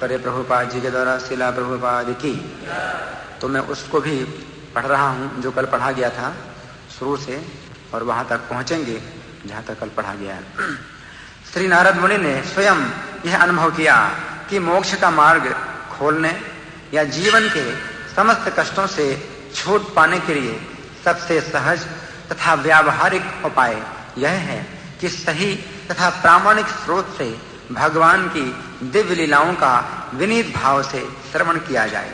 तात्पर्य प्रभुपाद जी के द्वारा शिला प्रभुपाद की। तो मैं उसको भी पढ़ रहा हूँ जो कल पढ़ा गया था शुरू से, और वहां तक पहुंचेंगे जहां तक कल पढ़ा गया है। श्री नारद मुनि ने स्वयं यह अनुभव किया कि मोक्ष का मार्ग खोलने या जीवन के समस्त कष्टों से छूट पाने के लिए सबसे सहज तथा व्यावहारिक उपाय यह है कि सही तथा प्रामाणिक स्रोत से भगवान की दिव्य लीलाओं का विनीत भाव से श्रवण किया जाए।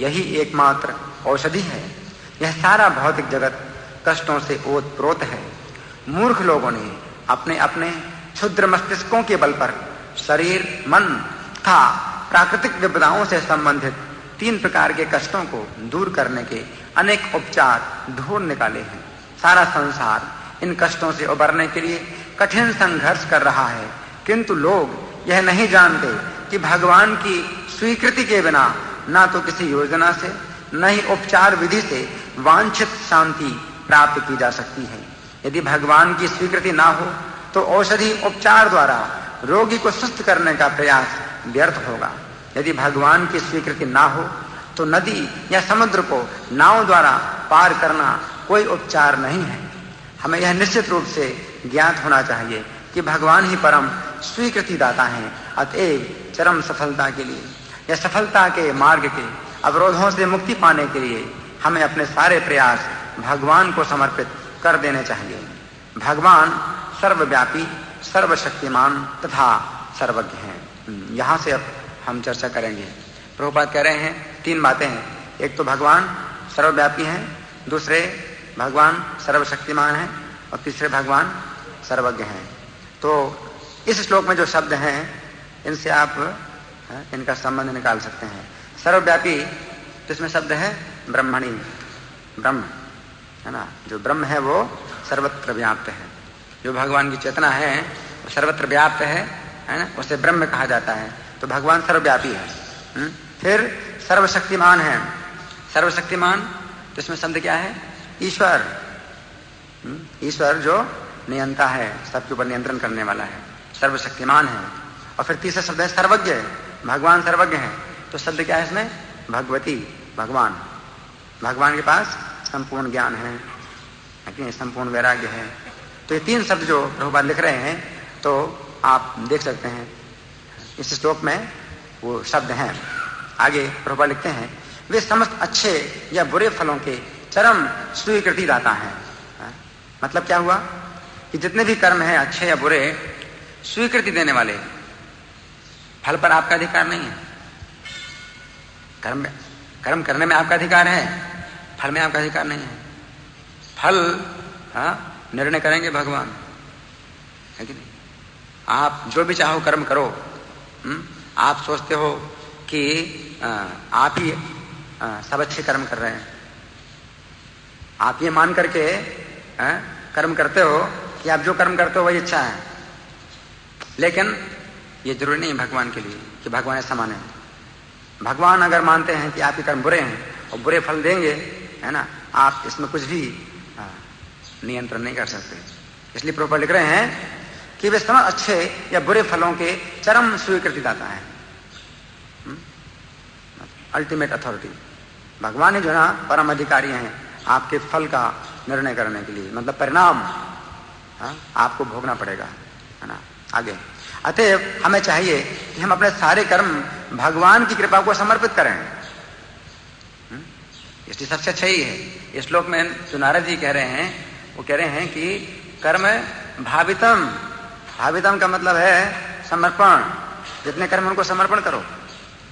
यही एकमात्र औषधि है। यह सारा भौतिक जगत कष्टों से ओतप्रोत है। मूर्ख लोगों ने अपने अपने क्षुद्र मस्तिष्कों के बल पर शरीर, मन तथा प्राकृतिक विपदाओं से संबंधित 3 प्रकार के कष्टों को दूर करने के अनेक उपचार ढूंढ निकाले हैं। सारा संसार इन कष्टों से उबरने के लिए कठिन संघर्ष कर रहा है, किंतु लोग यह नहीं जानते कि भगवान की स्वीकृति के बिना ना तो किसी योजना से न ही उपचार विधि से वांछित शांति प्राप्त की जा सकती है। यदि भगवान की स्वीकृति ना हो तो औषधि उपचार द्वारा रोगी को सुस्त करने का प्रयास व्यर्थ होगा। यदि भगवान की स्वीकृति ना हो तो नदी या समुद्र को नाव द्वारा पार करना कोई उपचार नहीं है। हमें यह निश्चित रूप से ज्ञात होना चाहिए कि भगवान ही परम स्वीकृति दाता हैं। अतएव चरम सफलता के लिए या सफलता के मार्ग के अवरोधों से मुक्ति पाने के लिए हमें अपने सारे प्रयास भगवान को समर्पित कर देने चाहिए। भगवान सर्वव्यापी, सर्वशक्तिमान तथा सर्वज्ञ हैं। यहाँ से अब हम चर्चा करेंगे। प्रभुपाद कह रहे हैं 3 बातें हैं। एक तो भगवान सर्वव्यापी हैं, दूसरे भगवान सर्वशक्तिमान हैं, और तीसरे भगवान सर्वज्ञ हैं। तो इस श्लोक में जो शब्द हैं इनसे आप इनका संबंध निकाल सकते हैं। सर्वव्यापी तो इसमें शब्द है ब्रह्मणी, ब्रह्म है ना। जो ब्रह्म है वो सर्वत्र व्याप्त है। जो भगवान की चेतना है वो सर्वत्र व्याप्त है ना, उसे ब्रह्म कहा जाता है। तो भगवान सर्वव्यापी है। फिर सर्वशक्तिमान है। सर्वशक्तिमान तो इसमें शब्द क्या है? ईश्वर। ईश्वर जो नियंता है, सबके ऊपर नियंत्रण करने वाला है, सर्वशक्तिमान है। और फिर तीसरा शब्द है सर्वज्ञ। भगवान सर्वज्ञ है। तो शब्द क्या है इसमें? भगवती, भगवान। भगवान के पास संपूर्ण ज्ञान है, संपूर्ण वैराग्य है। तो ये 3 शब्द जो प्रभुपाद लिख रहे हैं तो आप देख सकते हैं इस श्लोक में वो शब्द हैं। आगे प्रभुपाद लिखते हैं वे समस्त अच्छे या बुरे फलों के चरम स्वीकृति दाता हैं। मतलब क्या हुआ कि जितने भी कर्म हैं अच्छे या बुरे, स्वीकृति देने वाले। फल पर आपका अधिकार नहीं है। कर्म करने में आपका अधिकार है, फल में आपका अधिकार नहीं है। फल निर्णय करेंगे भगवान, है कि नहीं? आप जो भी चाहो कर्म करो। आप सोचते हो कि आप ही सब अच्छे कर्म कर रहे हैं, आप ये मान करके कर्म करते हो कि आप जो कर्म करते हो वही अच्छा है। लेकिन ये जरूरी नहीं है भगवान के लिए कि भगवान ऐसा माने। भगवान अगर मानते हैं कि आपके कर्म बुरे हैं और बुरे फल देंगे, है ना, आप इसमें कुछ भी नियंत्रण नहीं कर सकते। इसलिए प्रभुपाद लिख रहे हैं कि वे समस्त अच्छे या बुरे फलों के चरम स्वीकृति दाता है। अल्टीमेट अथॉरिटी भगवान ही जो ना परम अधिकारी हैं आपके फल का निर्णय करने के लिए। मतलब परिणाम आपको भोगना पड़ेगा, है ना। आगे अतएव हमें चाहिए कि हम अपने सारे कर्म भगवान की कृपा को समर्पित करें। इसलिए सबसे अच्छा ही है। इस श्लोक में जो नारद जी कह रहे हैं वो कह रहे हैं कि कर्म भावितम। भावितम का मतलब है समर्पण। जितने कर्म उनको समर्पण करो,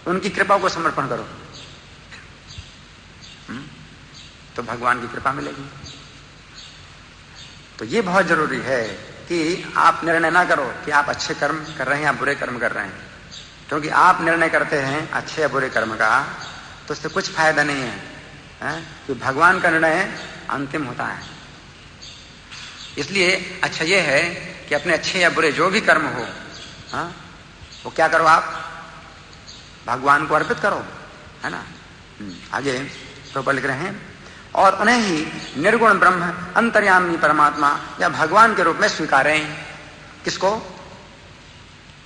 उनकी कृपा को समर्पण करो, तो भगवान की कृपा मिलेगी। तो ये बहुत जरूरी है कि आप निर्णय ना करो कि आप अच्छे कर्म कर रहे हैं या बुरे कर्म कर रहे हैं। क्योंकि आप निर्णय करते हैं अच्छे या बुरे कर्म का तो उससे कुछ फायदा नहीं है, कि भगवान का निर्णय अंतिम होता है। इसलिए अच्छा ये है कि अपने अच्छे या बुरे जो भी कर्म हो, वो क्या करो, आप भगवान को अर्पित करो, है ना। आगे तो लिख रहे हैं और उन्हें ही निर्गुण ब्रह्म अंतर्यामी परमात्मा या भगवान के रूप में स्वीकारें। किसको?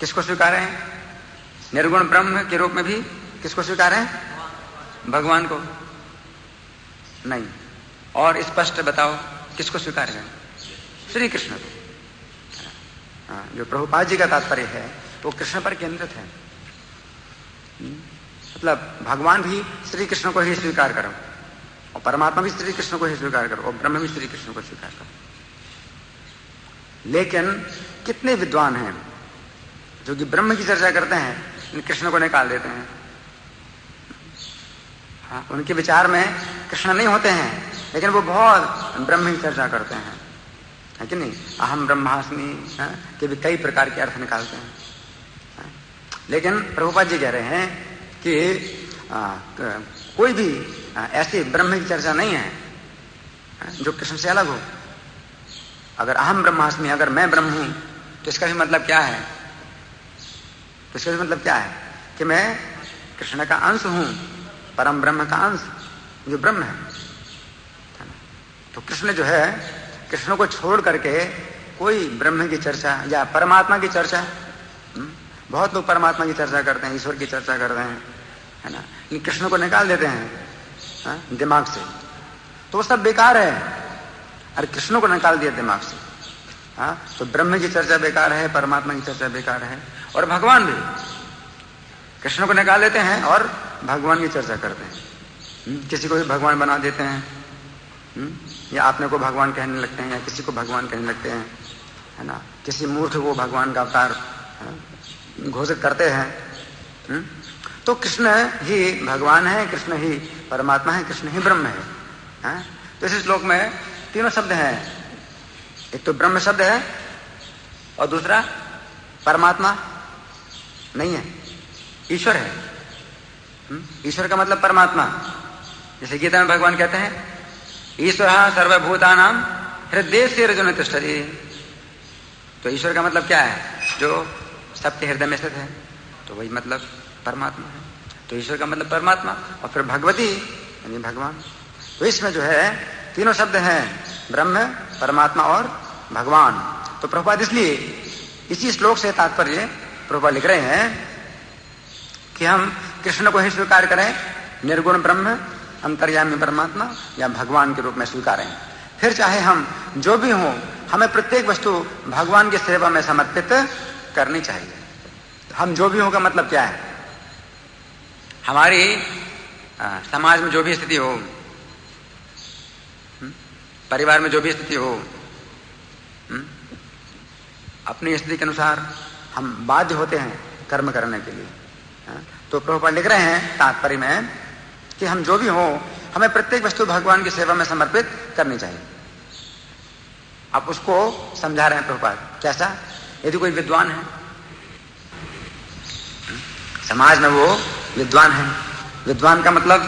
किसको स्वीकारें? निर्गुण ब्रह्म के रूप में भी किसको स्वीकार है? भगवान को नहीं। और स्पष्ट बताओ किसको स्वीकार है? श्री कृष्ण को। जो प्रभुपाद जी का तात्पर्य है वो कृष्ण पर केंद्रित है। मतलब भगवान भी श्री कृष्ण को ही स्वीकार करो, और परमात्मा भी श्री कृष्ण को ही स्वीकार करो, और ब्रह्म भी श्री कृष्ण को स्वीकार करो। लेकिन कितने विद्वान हैं जो कि ब्रह्म की चर्चा करते हैं, कृष्ण को निकाल देते हैं। हाँ, उनके विचार में कृष्ण नहीं होते हैं, लेकिन वो बहुत ब्रह्म की चर्चा करते हैं, है कि नहीं? अहम ब्रह्मास्मि के भी कई प्रकार के अर्थ निकालते हैं। लेकिन प्रभुपाद जी कह रहे हैं कि कोई भी ऐसी ब्रह्म की चर्चा नहीं है जो कृष्ण से अलग हो। अगर अहम ब्रह्मास्मि, अगर मैं ब्रह्म हूं, तो इसका भी मतलब क्या है? तो इसका भी मतलब क्या है कि मैं कृष्ण का अंश हूं, परम ब्रह्म का अंश जो ब्रह्म है। तो कृष्ण जो है, कृष्ण को छोड़ करके कोई ब्रह्म की चर्चा या परमात्मा की चर्चा, बहुत लोग परमात्मा की चर्चा करते हैं, ईश्वर की चर्चा करते हैं, है ना, लेकिन कृष्ण को निकाल देते हैं दिमाग से, तो वो सब बेकार है। अरे कृष्ण को निकाल दिया दिमाग से, हाँ, तो ब्रह्म की चर्चा बेकार है, परमात्मा की चर्चा बेकार है। और भगवान भी कृष्ण को निकाल देते हैं और भगवान की चर्चा करते हैं। किसी को भी भगवान बना देते हैं, या अपने को भगवान कहने लगते हैं, या किसी को भगवान कहने लगते हैं, है ना। किसी मूर्ख को भगवान का अवतार घोषित करते हैं। तो कृष्ण ही भगवान है, कृष्ण ही परमात्मा है, कृष्ण ही ब्रह्म है। तो इस श्लोक में तीनों शब्द हैं। एक तो ब्रह्म शब्द है, और दूसरा परमात्मा नहीं है, ईश्वर है। ईश्वर का मतलब परमात्मा। जैसे गीता में भगवान कहते हैं, ईश्वर सर्वभूतानां हृदय से अर्जुन तिष्ठति। तो ईश्वर का मतलब क्या है? जो सबके हृदय में स्थित है, तो वही मतलब परमात्मा है। तो ईश्वर का मतलब परमात्मा, और फिर भगवती यानी भगवान। तो इसमें जो है तीनों शब्द हैं, ब्रह्म, परमात्मा और भगवान। तो प्रभुपाद इसलिए इसी श्लोक से तात्पर्य प्रभुपाद लिख रहे हैं कि हम कृष्ण को ही स्वीकार करें, निर्गुण ब्रह्म, अंतर्यामी परमात्मा या भगवान के रूप में स्वीकारें। फिर चाहे हम जो भी हों, हमें प्रत्येक वस्तु भगवान की सेवा में समर्पित करनी चाहिए। हम जो भी हों का मतलब क्या है? हमारी समाज में जो भी स्थिति हो, परिवार में जो भी स्थिति हो, अपनी स्थिति के अनुसार हम बाध्य होते हैं कर्म करने के लिए। तो प्रभुपाद लिख रहे हैं तात्पर्य में कि हम जो भी हो, हमें प्रत्येक वस्तु भगवान की सेवा में समर्पित करनी चाहिए। आप उसको समझा रहे हैं प्रभुपाद। कैसा? यदि कोई विद्वान है समाज में, वो विद्वान है, विद्वान का मतलब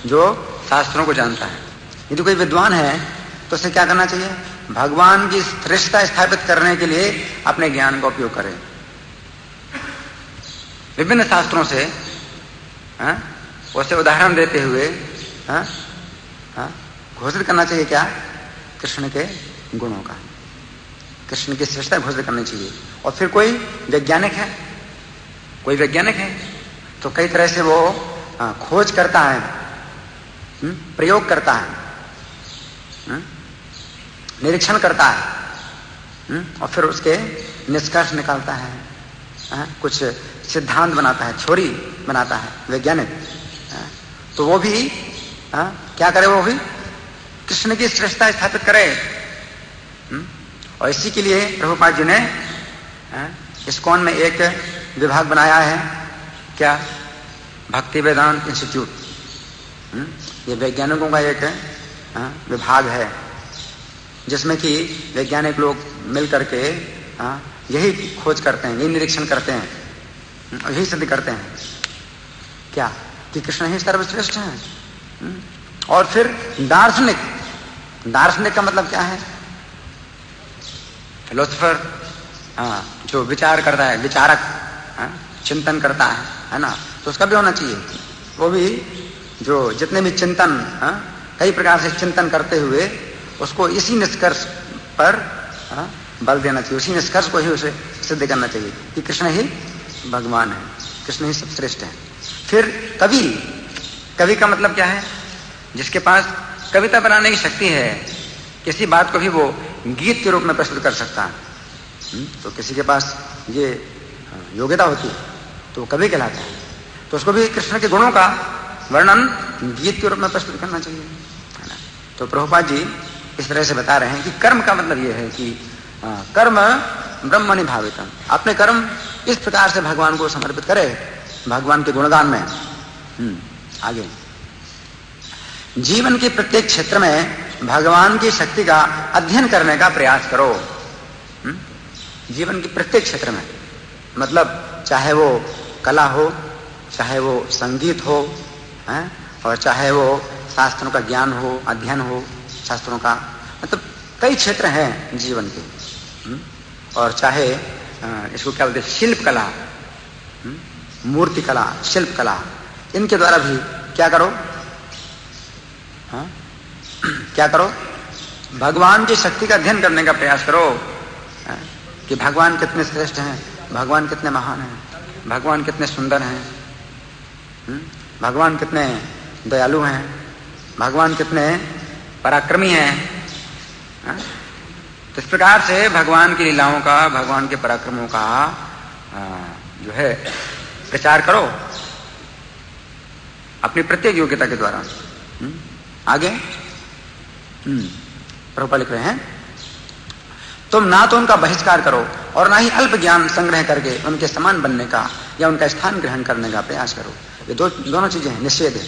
जो शास्त्रों को जानता है। यदि कोई विद्वान है तो उसे क्या करना चाहिए? भगवान की श्रेष्ठता स्थापित करने के लिए अपने ज्ञान का उपयोग करें। विभिन्न शास्त्रों से उसे उदाहरण देते हुए घोषित करना चाहिए क्या? कृष्ण के गुणों का, कृष्ण की श्रेष्ठता घोषित करनी चाहिए। और फिर कोई वैज्ञानिक है, तो कई तरह से वो खोज करता है, प्रयोग करता है, निरीक्षण करता है, और फिर उसके निष्कर्ष निकालता है, कुछ सिद्धांत बनाता है, थ्योरी बनाता है वैज्ञानिक। तो वो भी क्या करे? वो भी कृष्ण की श्रेष्ठता स्थापित करे। और इसी के लिए प्रभुपाद जी ने इस्कॉन में एक विभाग बनाया है, क्या? भक्ति वेदांत इंस्टीट्यूट। ये वैज्ञानिकों का एक विभाग है, जिसमें कि वैज्ञानिक लोग मिल करके यही खोज करते हैं, यही निरीक्षण करते हैं, यही सिद्ध करते हैं क्या? कि कृष्ण ही सर्वश्रेष्ठ है। और फिर दार्शनिक का मतलब क्या है? फिलोसोफर, जो विचार करता है, विचारक, चिंतन करता है ना, तो उसका भी होना चाहिए। वो भी जो जितने भी चिंतन, कई प्रकार से चिंतन करते हुए उसको इसी निष्कर्ष पर बल देना चाहिए, उसी निष्कर्ष को ही उसे सिद्ध करना चाहिए कि कृष्ण ही भगवान है, कृष्ण ही सब श्रेष्ठ है। फिर कवि, कवि का मतलब क्या है? जिसके पास कविता बनाने की शक्ति है, किसी बात को भी वो गीत के रूप में प्रस्तुत कर सकता है। तो किसी के पास ये योग्यता होती है तो कवि कहलाता है। तो उसको भी कृष्ण के गुणों का वर्णन गीत के रूप में प्रस्तुत करना चाहिए, है ना। तो प्रभुपाद जी इस तरह से बता रहे हैं कि कर्म का मतलब यह है कि कर्म ब्रह्मणि भावितम, अपने कर्म इस प्रकार से भगवान को समर्पित करे, भगवान के गुणगान में। आगे, जीवन के प्रत्येक क्षेत्र में भगवान की शक्ति का अध्ययन करने का प्रयास करो। जीवन के प्रत्येक क्षेत्र में, मतलब चाहे वो कला हो, चाहे वो संगीत हो, है? और चाहे वो शास्त्रों का ज्ञान हो, अध्ययन हो शास्त्रों का, मतलब कई क्षेत्र हैं जीवन के। और चाहे इसको क्या बोलते हैं, शिल्प कला, मूर्ति कला, शिल्प कला, इनके द्वारा भी क्या करो, क्या करो, भगवान की शक्ति का अध्ययन करने का प्रयास करो, कि भगवान कितने श्रेष्ठ हैं, भगवान कितने महान हैं, भगवान कितने सुंदर हैं, भगवान कितने दयालु हैं, भगवान कितने पराक्रमी हैं। तो इस प्रकार से भगवान की लीलाओं का, भगवान के पराक्रमों का जो है प्रचार करो अपनी प्रत्येक योग्यता के द्वारा। आगे प्रभुपाद लिख रहे हैं, तुम ना तो उनका बहिष्कार करो और ना ही अल्प ज्ञान संग्रह करके उनके समान बनने का या उनका स्थान ग्रहण करने का प्रयास करो। ये दोनों चीजें हैं, निषेध है।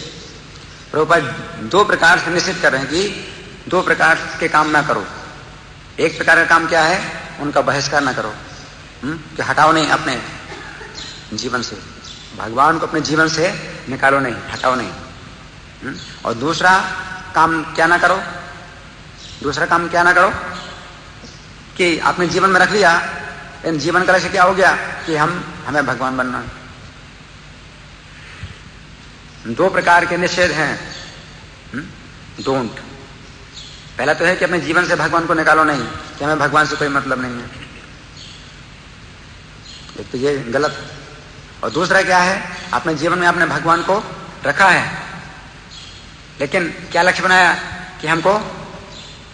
प्रभुपाद दो प्रकार से निषेध कर रहे हैं कि दो प्रकार के काम ना करो। एक प्रकार का काम क्या है, उनका बहिष्कार ना करो, कि हटाओ नहीं अपने जीवन से, भगवान को अपने जीवन से निकालो नहीं, हटाओ नहीं। और दूसरा काम क्या ना करो, दूसरा काम क्या ना करो कि अपने जीवन में रख लिया, इन जीवन का लक्ष्य क्या हो गया कि हमें भगवान बनना है। दो प्रकार के निषेध हैं, डोंट। पहला तो है कि अपने जीवन से भगवान को निकालो नहीं, कि हमें भगवान से कोई मतलब नहीं है, एक तो ये गलत। और दूसरा क्या है, अपने जीवन में आपने भगवान को रखा है, लेकिन क्या लक्ष्य बनाया कि हमको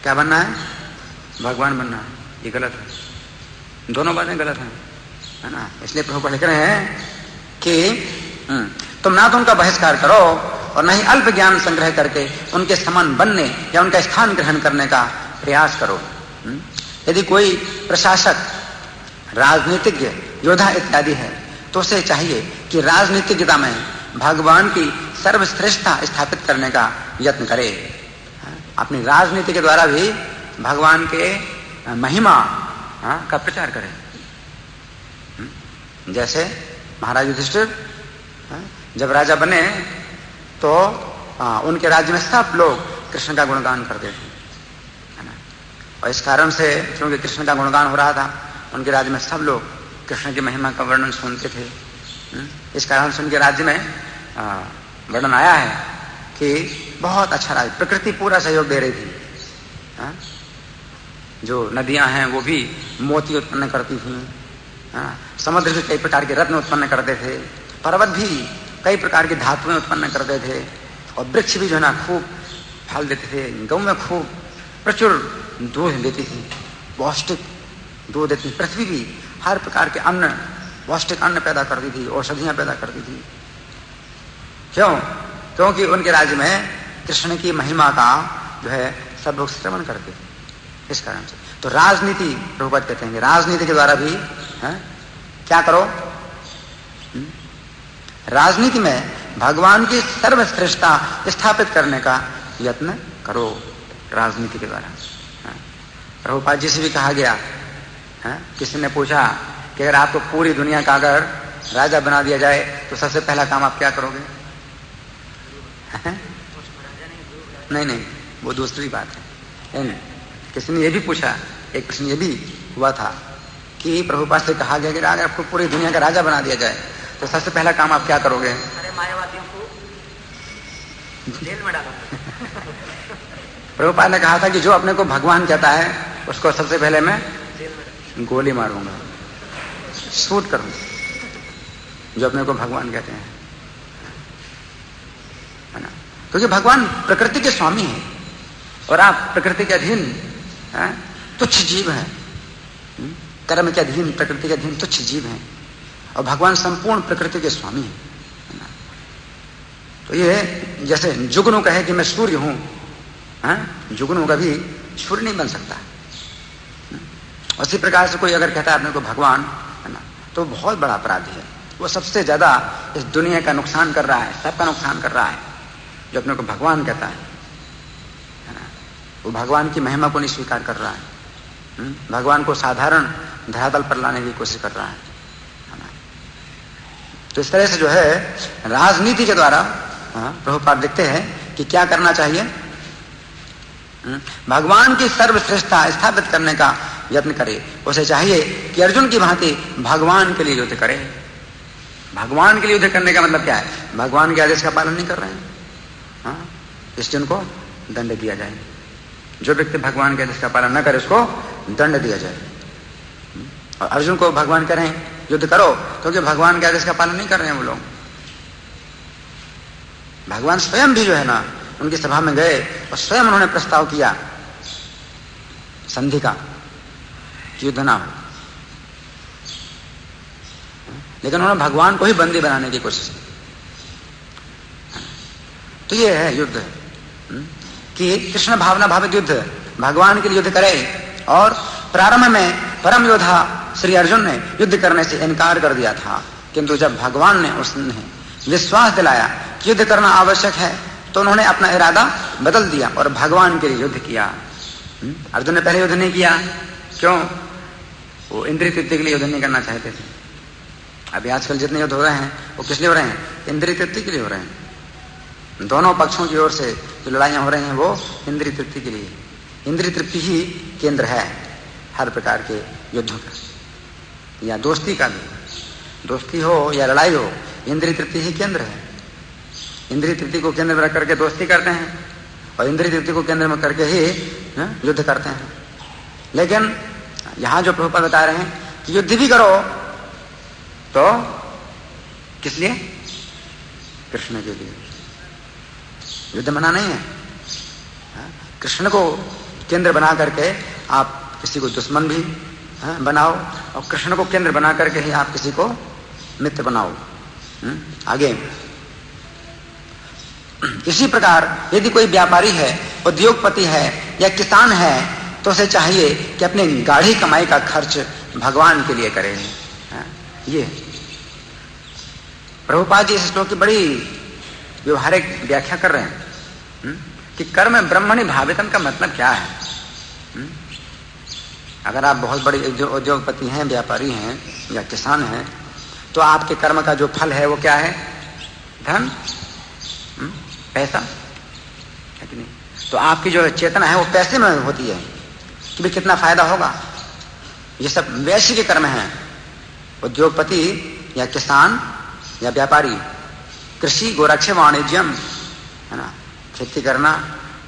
क्या बनना है, भगवान बनना है। ये गलत है, दोनों बातें गलत हैं, है ना। इसलिए प्रभुपाद लिख रहे हैं कि तुम ना तो उनका बहिष्कार करो और ना ही अल्प ज्ञान संग्रह करके उनके समान बनने या उनका स्थान ग्रहण करने का प्रयास करो। यदि कोई प्रशासक, राजनीतिज्ञ, योद्धा इत्यादि है तो उसे चाहिए कि राजनीतिज्ञता में भगवान की सर्वश्रेष्ठता स्थापित करने का यत्न करे, अपनी राजनीति के द्वारा भी भगवान के महिमा का प्रचार करे। जैसे महाराज युधिष्ठिर जब राजा बने तो उनके राज्य में सब लोग कृष्ण का गुणगान करते थे, है ना। और इस कारण से क्योंकि कृष्ण का गुणगान हो रहा था, उनके राज्य में सब लोग कृष्ण की महिमा का वर्णन सुनते थे। इस कारण से उनके राज्य में वर्णन आया है कि बहुत अच्छा राज्य, प्रकृति पूरा सहयोग दे रही थी। जो नदियां हैं वो भी मोती उत्पन्न करती थी, समुद्र भी कई प्रकार के रत्न उत्पन्न करते थे, पर्वत भी कई प्रकार की धातुएं उत्पन्न करते थे, और वृक्ष भी जो है ना खूब फल देते थे, गौ में खूब प्रचुर दूध देती थी, पौष्टिक दूध देती थी। पृथ्वी भी हर प्रकार के अन्न, पौष्टिक अन्न पैदा करती थी, औषधियां पैदा करती थी। क्यों? क्योंकि उनके राज्य में कृष्ण की महिमा का जो है सब लोग श्रवण करते थे, इस कारण से। तो राजनीति, प्रभुपाद कहते हैं, राजनीति के द्वारा भी क्या करो, राजनीति में भगवान की सर्वश्रेष्ठता स्थापित करने का यत्न करो, राजनीति के द्वारा। प्रभुपाद जी से भी कहा गया, किसी ने पूछा कि अगर आपको पूरी दुनिया का अगर राजा बना दिया जाए तो सबसे पहला काम आप क्या करोगे? नहीं, वो दूसरी बात है। किसी ने यह भी पूछा, एक प्रश्न ये भी हुआ था कि प्रभुपाद से कहा गया कि अगर आपको पूरी दुनिया का राजा बना दिया जाए तो सबसे पहला काम आप क्या करोगे? अरे मायावादियों को जेल में डालो। प्रभुपाद ने कहा था कि जो अपने को भगवान कहता है उसको सबसे पहले मैं गोली मारूंगा, शूट करूंगा, जो अपने को भगवान कहते हैं, है ना। क्योंकि भगवान प्रकृति के स्वामी हैं और आप प्रकृति के अधीन तुच्छ जीव हैं, कर्म के अधीन, प्रकृति के अधीन तुच्छ जीव हैं, और भगवान संपूर्ण प्रकृति के स्वामी हैं, है ना। तो ये जैसे जुगनू कहे कि मैं सूर्य हूं, जुगनू कभी सूर्य नहीं बन सकता। उसी प्रकार से कोई अगर कहता है अपने को भगवान, है ना, तो बहुत बड़ा अपराधी है। वो सबसे ज्यादा इस दुनिया का नुकसान कर रहा है, सबका नुकसान कर रहा है, जो अपने को भगवान कहता है ना। वो भगवान की महिमा को नहीं स्वीकार कर रहा है, भगवान को साधारण धरातल पर लाने की कोशिश कर रहा है ना। तो इस तरह से जो है राजनीति के द्वारा प्रभुपाद लिखते हैं कि क्या करना चाहिए, भगवान की सर्वश्रेष्ठता स्थापित करने का यत्न करे। उसे चाहिए कि अर्जुन की भांति भगवान के लिए युद्ध करे। भगवान के लिए युद्ध करने का मतलब क्या है, भगवान के आदेश का पालन नहीं कर रहे हैं, इसलिए उनको दंड दिया जाए। जो व्यक्ति भगवान के आदेश का पालन न करे उसको दंड दिया जाए। और अर्जुन को भगवान कह रहे हैं युद्ध करो, क्योंकि भगवान के आदेश का पालन नहीं कर रहे हैं वो लोग। भगवान स्वयं भी जो है ना उनकी सभा में गए और स्वयं उन्होंने प्रस्ताव किया संधि का कि युद्ध ना हो, लेकिन उन्होंने भगवान को ही बंदी बनाने की कोशिश की। तो ये है युद्ध कि कृष्ण भावना भावित युद्ध, भगवान के लिए युद्ध करे। और प्रारंभ में परम योद्धा श्री अर्जुन ने युद्ध करने से इनकार कर दिया था, किंतु जब भगवान ने उसने विश्वास दिलाया कि युद्ध करना आवश्यक है तो उन्होंने अपना इरादा बदल दिया और भगवान के लिए युद्ध किया। अर्जुन ने पहले युद्ध नहीं किया, क्यों? वो इंद्रिय तृप्ति के लिए युद्ध नहीं करना चाहते थे। अभी आजकल जितने युद्ध हो रहे हैं वो किस लिए हो रहे हैं? इंद्रिय तृप्ति के लिए हो रहे हैं। दोनों पक्षों की ओर से जो लड़ाइयां हो रही हैं वो इंद्रिय तृप्ति के लिए। इंद्रिय तृप्ति ही केंद्र है हर प्रकार के युद्धों का, या दोस्ती का भी, दोस्ती हो या लड़ाई हो, इंद्रिय तृप्ति ही केंद्र है। इंद्रिय तृप्ति को केंद्र में रख करके दोस्ती करते हैं और इंद्रिय तृप्ति को केंद्र में करके ही युद्ध करते हैं। लेकिन यहां जो प्रभुपाद बता रहे हैं कि युद्ध भी करो तो किस लिए? कृष्ण के लिए। युद्ध मना नहीं है। कृष्ण को केंद्र बना करके आप किसी को दुश्मन भी बनाओ और कृष्ण को केंद्र बना करके ही आप किसी को मित्र बनाओ। आगे इसी प्रकार यदि कोई व्यापारी है, उद्योगपति है या किसान है तो उसे चाहिए कि अपनी गाढ़ी कमाई का खर्च भगवान के लिए करे। ये प्रभुपाद जी इस श्लोक की बड़ी व्यवहारिक व्याख्या कर रहे हैं कि कर्म ब्रह्मणि भावितम का मतलब क्या है। अगर आप बहुत बड़े उद्योगपति हैं, व्यापारी हैं या किसान हैं तो आपके कर्म का जो फल है वो क्या है? धन, पैसा है कि नहीं? तो आपकी जो चेतना है वो पैसे में होती है कि भी कितना फायदा होगा। ये सब वैश्य के कर्म हैं। उद्योगपति या किसान या व्यापारी, कृषि, गोरक्ष, वाणिज्यम, है ना, खेती करना,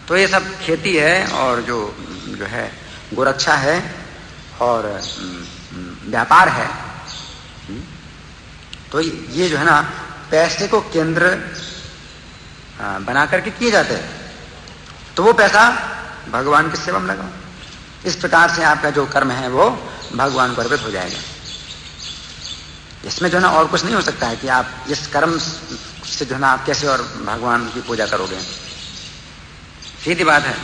तो ये सब खेती है और जो है गोरक्षा है और व्यापार है। तो ये जो है ना पैसे को केंद्र बना करके किए जाते हैं, तो वो पैसा भगवान की सेवा में लगाओ। इस प्रकार से आपका जो कर्म है वो भगवान को अर्पित हो जाएगा। इसमें जो है ना और कुछ नहीं हो सकता है कि आप इस कर्म से जो है ना आप कैसे और भगवान की पूजा करोगे। सीधी बात है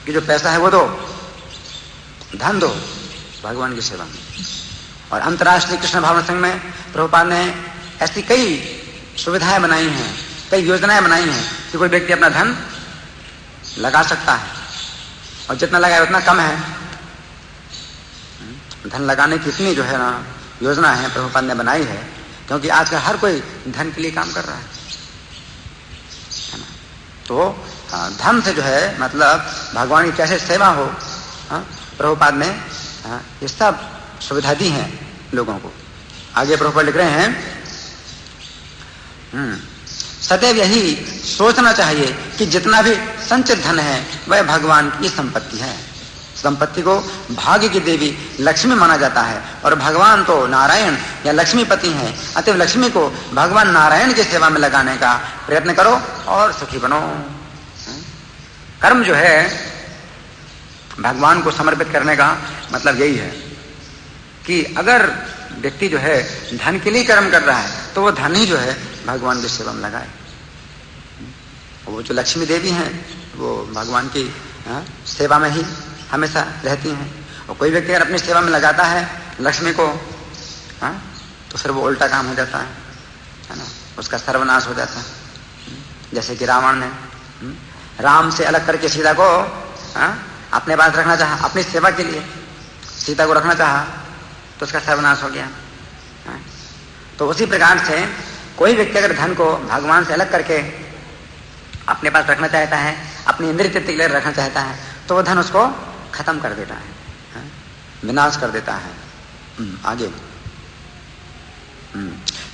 कि जो पैसा है वो दो, धन दो भगवान की सेवा में। और अंतर्राष्ट्रीय कृष्ण भावना संघ में प्रभुपाद ने ऐसी कई सुविधाएं बनाई हैं, कई योजनाएं बनाई हैं कि कोई व्यक्ति अपना धन लगा सकता है और जितना लगाए उतना कम है। धन लगाने की इतनी जो है ना योजना है प्रभुपाद ने बनाई है, क्योंकि आजकल हर कोई धन के लिए काम कर रहा है ना। तो धन से जो है मतलब भगवान की कैसे सेवा हो, प्रभुपाद ने ये सब सुविधा दी हैं लोगों को। आगे प्रभुपाद लिख रहे हैं सदैव यही सोचना चाहिए कि जितना भी संचित धन है वह भगवान की संपत्ति है। संपत्ति को भाग्य की देवी लक्ष्मी माना जाता है और भगवान तो नारायण या लक्ष्मीपति हैं। अतएव लक्ष्मी को भगवान नारायण की सेवा में लगाने का प्रयत्न करो और सुखी बनो। कर्म जो है भगवान को समर्पित करने का मतलब यही है कि अगर व्यक्ति जो है धन के लिए कर्म कर रहा है तो वो धन ही जो है भगवान की सेवा में लगाए। वो जो लक्ष्मी देवी हैं वो भगवान की सेवा में ही हमेशा रहती हैं। और कोई व्यक्ति अगर अपनी सेवा में लगाता है लक्ष्मी को तो फिर वो उल्टा काम हो जाता है ना, उसका सर्वनाश हो जाता है। जैसे कि रावण ने राम से अलग करके सीता को अपने पास रखना चाहा, अपनी सेवा के लिए सीता को रखना चाहा तो उसका सर्वनाश हो गया। तो उसी प्रकार से कोई व्यक्ति अगर धन को भगवान से अलग करके अपने पास रखना चाहता है, अपनी इंद्रिय तृप्ति के लिए रखना चाहता है तो वह धन उसको खत्म कर देता है, विनाश कर देता है। आगे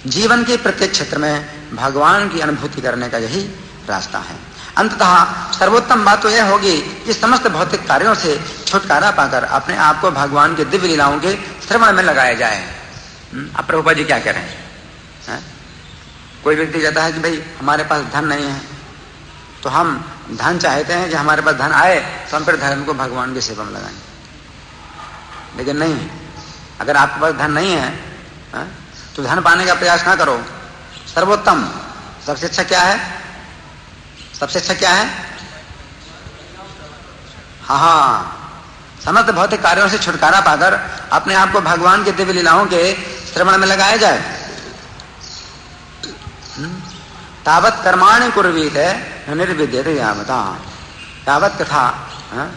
जीवन के प्रत्येक क्षेत्र में भगवान की अनुभूति करने का यही रास्ता है। अंततः सर्वोत्तम बात तो यह होगी कि समस्त भौतिक कार्यों से छुटकारा पाकर अपने आप को भगवान के दिव्य लीलाओं के श्रवण में लगाया जाए। अब प्रभुपाद जी क्या कह रहे हैं? कोई व्यक्ति कहता है कि भाई हमारे पास धन नहीं है तो हम धन चाहते हैं कि हमारे पास धन आए तो हम फिर धर्म को भगवान की सेवा में लगाएं। लेकिन नहीं, अगर आपके पास धन नहीं है तो धन पाने का प्रयास ना करो। सर्वोत्तम सबसे अच्छा क्या है? सबसे अच्छा क्या है? हाँ, समस्त भौतिक कार्यों से छुटकारा पाकर अपने आप को भगवान के दिव्य लीलाओं के श्रवण में लगाया जाए। तावत कर्माणि कुर्वीत निर्विद्यते यावता तावत कथा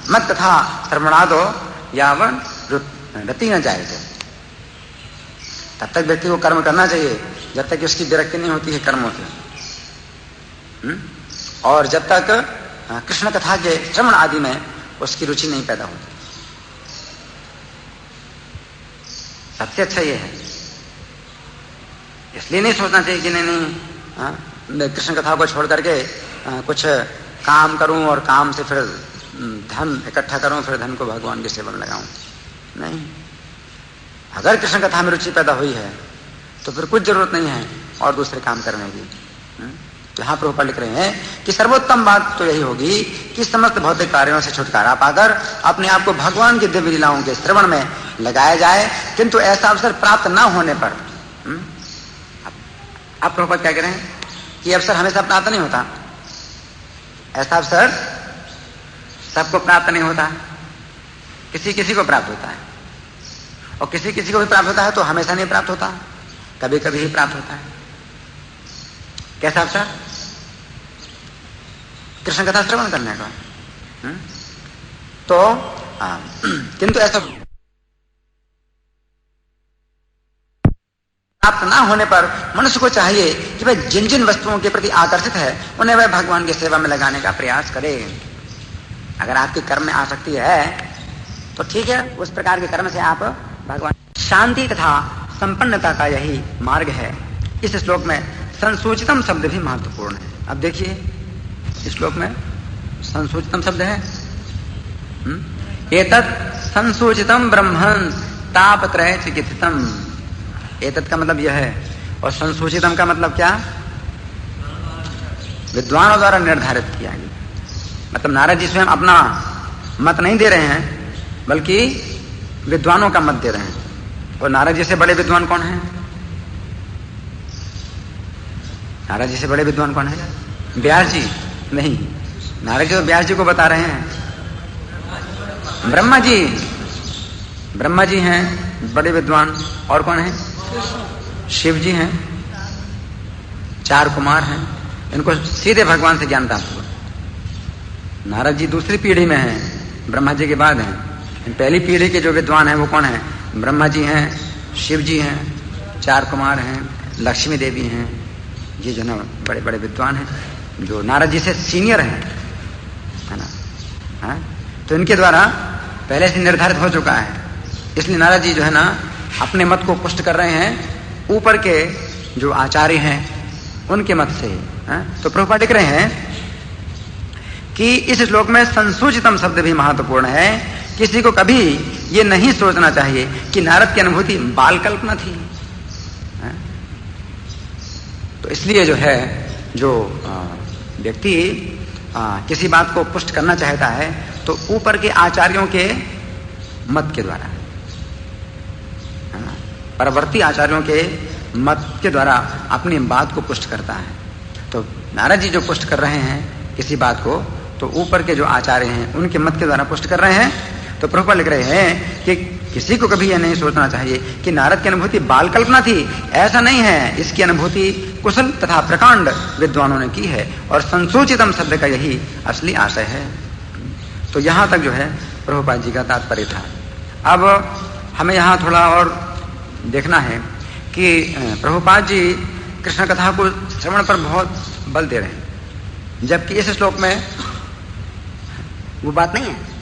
मत कथा श्रवणादो यावन रति न जायते। तब तक व्यक्ति को कर्म करना चाहिए जब तक उसकी विरक्ति नहीं होती है कर्मों से, और जब तक कृष्ण कथा के श्रवण आदि में उसकी रुचि नहीं पैदा होती। सबसे अच्छा ये है। इसलिए नहीं सोचना चाहिए कि नहीं कृष्ण कथा को छोड़ करके कुछ काम करूं और काम से फिर धन इकट्ठा करूं, फिर धन को भगवान की सेवा में लगाऊं। नहीं, अगर कृष्ण कथा में रुचि पैदा हुई है तो फिर कुछ जरूरत नहीं है और दूसरे काम करने की। तो यहाँ प्रभुपाद लिख रहे हैं कि सर्वोत्तम बात तो यही होगी कि समस्त भौतिक कार्यों से छुटकारा पाकर अपने आप को भगवान की दिव्य लीलाओं के श्रवण में लगाया जाए। किंतु ऐसा अवसर प्राप्त न होने पर अब प्रभुपाद क्या कह रहे हैं कि अवसर हमेशा प्राप्त नहीं होता। ऐसा अवसर सबको प्राप्त नहीं होता, किसी किसी को प्राप्त होता है, और किसी किसी को भी प्राप्त होता है तो हमेशा नहीं प्राप्त होता, कभी कभी ही प्राप्त होता है। कैसा अवसर? कृष्ण कथा श्रवण करने का। तो किंतु ऐसा प्राप्त ना होने पर मनुष्य को चाहिए कि वह जिन जिन वस्तुओं के प्रति आकर्षित है उन्हें वह भगवान की सेवा में लगाने का प्रयास करे। अगर आपके कर्म में आसक्ति है तो ठीक है, उस प्रकार के कर्म से आप भगवान शांति तथा संपन्नता का यही मार्ग है। इस श्लोक में संसूचितम शब्द भी महत्वपूर्ण है। अब देखिए इस श्लोक में संसूचितम शब्द है। एतत् संसूचितम ब्रह्मन् तापत्रय चिकित्सितम। एतत् का मतलब यह है, और संसूचितम का मतलब क्या? विद्वानों द्वारा निर्धारित किया गया। मतलब नारद जी स्वयं अपना मत नहीं दे रहे हैं बल्कि विद्वानों का मत दे रहे हैं। और नारद जी से बड़े विद्वान कौन हैं? नारद जी से बड़े विद्वान कौन है? व्यास जी नहीं, नारद जी तो व्यास जी को बता रहे हैं। ब्रह्मा जी, ब्रह्मा जी हैं बड़े विद्वान। और कौन है? शिव जी हैं, 4 कुमार हैं, इनको सीधे भगवान से ज्ञान प्राप्त हुआ। नारद जी दूसरी पीढ़ी में हैं, ब्रह्मा जी के बाद हैं। पहली पीढ़ी के जो विद्वान हैं वो कौन है? ब्रह्मा जी हैं, शिव जी हैं, 4 कुमार हैं, लक्ष्मी देवी हैं। ये जो ना बड़े बड़े विद्वान हैं जो नारद जी से सीनियर हैं, है ना। हाँ? तो इनके द्वारा पहले से निर्धारित हो चुका है। इसलिए नारद जी जो है ना अपने मत को पुष्ट कर रहे हैं ऊपर के जो आचार्य हैं उनके मत से। तो प्रभुपाद लिख रहे हैं कि इस श्लोक में संसूचितम शब्द भी महत्वपूर्ण है, किसी को कभी ये नहीं सोचना चाहिए कि नारद की अनुभूति बाल कल्पना थी। तो इसलिए जो है, जो व्यक्ति किसी बात को पुष्ट करना चाहता है तो ऊपर के आचार्यों के मत के द्वारा, परवर्ती आचार्यों के मत के द्वारा अपनी बात को पुष्ट करता है। तो नारद जी जो पुष्ट कर रहे हैं किसी बात को, तो ऊपर के जो आचार्य हैं उनके मत के द्वारा पुष्ट कर रहे हैं। तो प्रभुपाद लिख रहे हैं कि किसी को कभी यह नहीं सोचना चाहिए कि नारद की अनुभूति बाल कल्पना थी। ऐसा नहीं है, इसकी अनुभूति कुशल तथा प्रकांड विद्वानों ने की है और संसूचितम शब्द का यही असली आशय है। तो यहां तक जो है प्रभुपाद जी का तात्पर्य था। अब हमें यहां थोड़ा और देखना है कि प्रभुपाद जी कृष्ण कथा को श्रवण पर बहुत बल दे रहे हैं, जबकि इस श्लोक में वो बात नहीं है।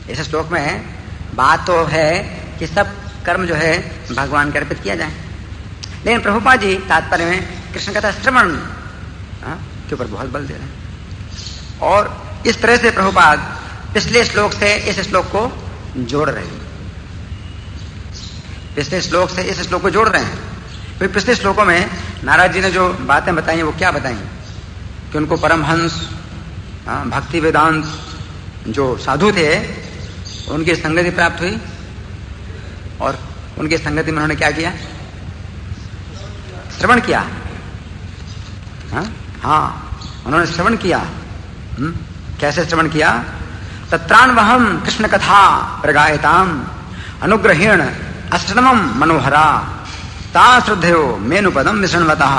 इस श्लोक में बात तो है कि सब कर्म जो है भगवान के अर्पित किया जाए, लेकिन प्रभुपाद जी तात्पर्य में कृष्ण कथा श्रवण के ऊपर बहुत बल दे रहे हैं। और इस तरह से प्रभुपाद पिछले श्लोक से इस श्लोक को जोड़ रहे हैं, पिछले श्लोक से इस श्लोक को जोड़ रहे हैं। फिर पिछले श्लोकों में नारद जी ने जो बातें बताई वो क्या बताई कि उनको परमहंस भक्ति वेदांत जो साधु थे उनकी संगति प्राप्त हुई, और उनकी संगति में उन्होंने क्या किया? श्रवण किया। उन्होंने श्रवण किया। कैसे श्रवण किया? तत्रान्वहम कृष्ण कथा प्रगायताम अनुग्रहेण अश्रमम मनोहरा ता श्रद्धयो मेनुपदम विशृण्वतः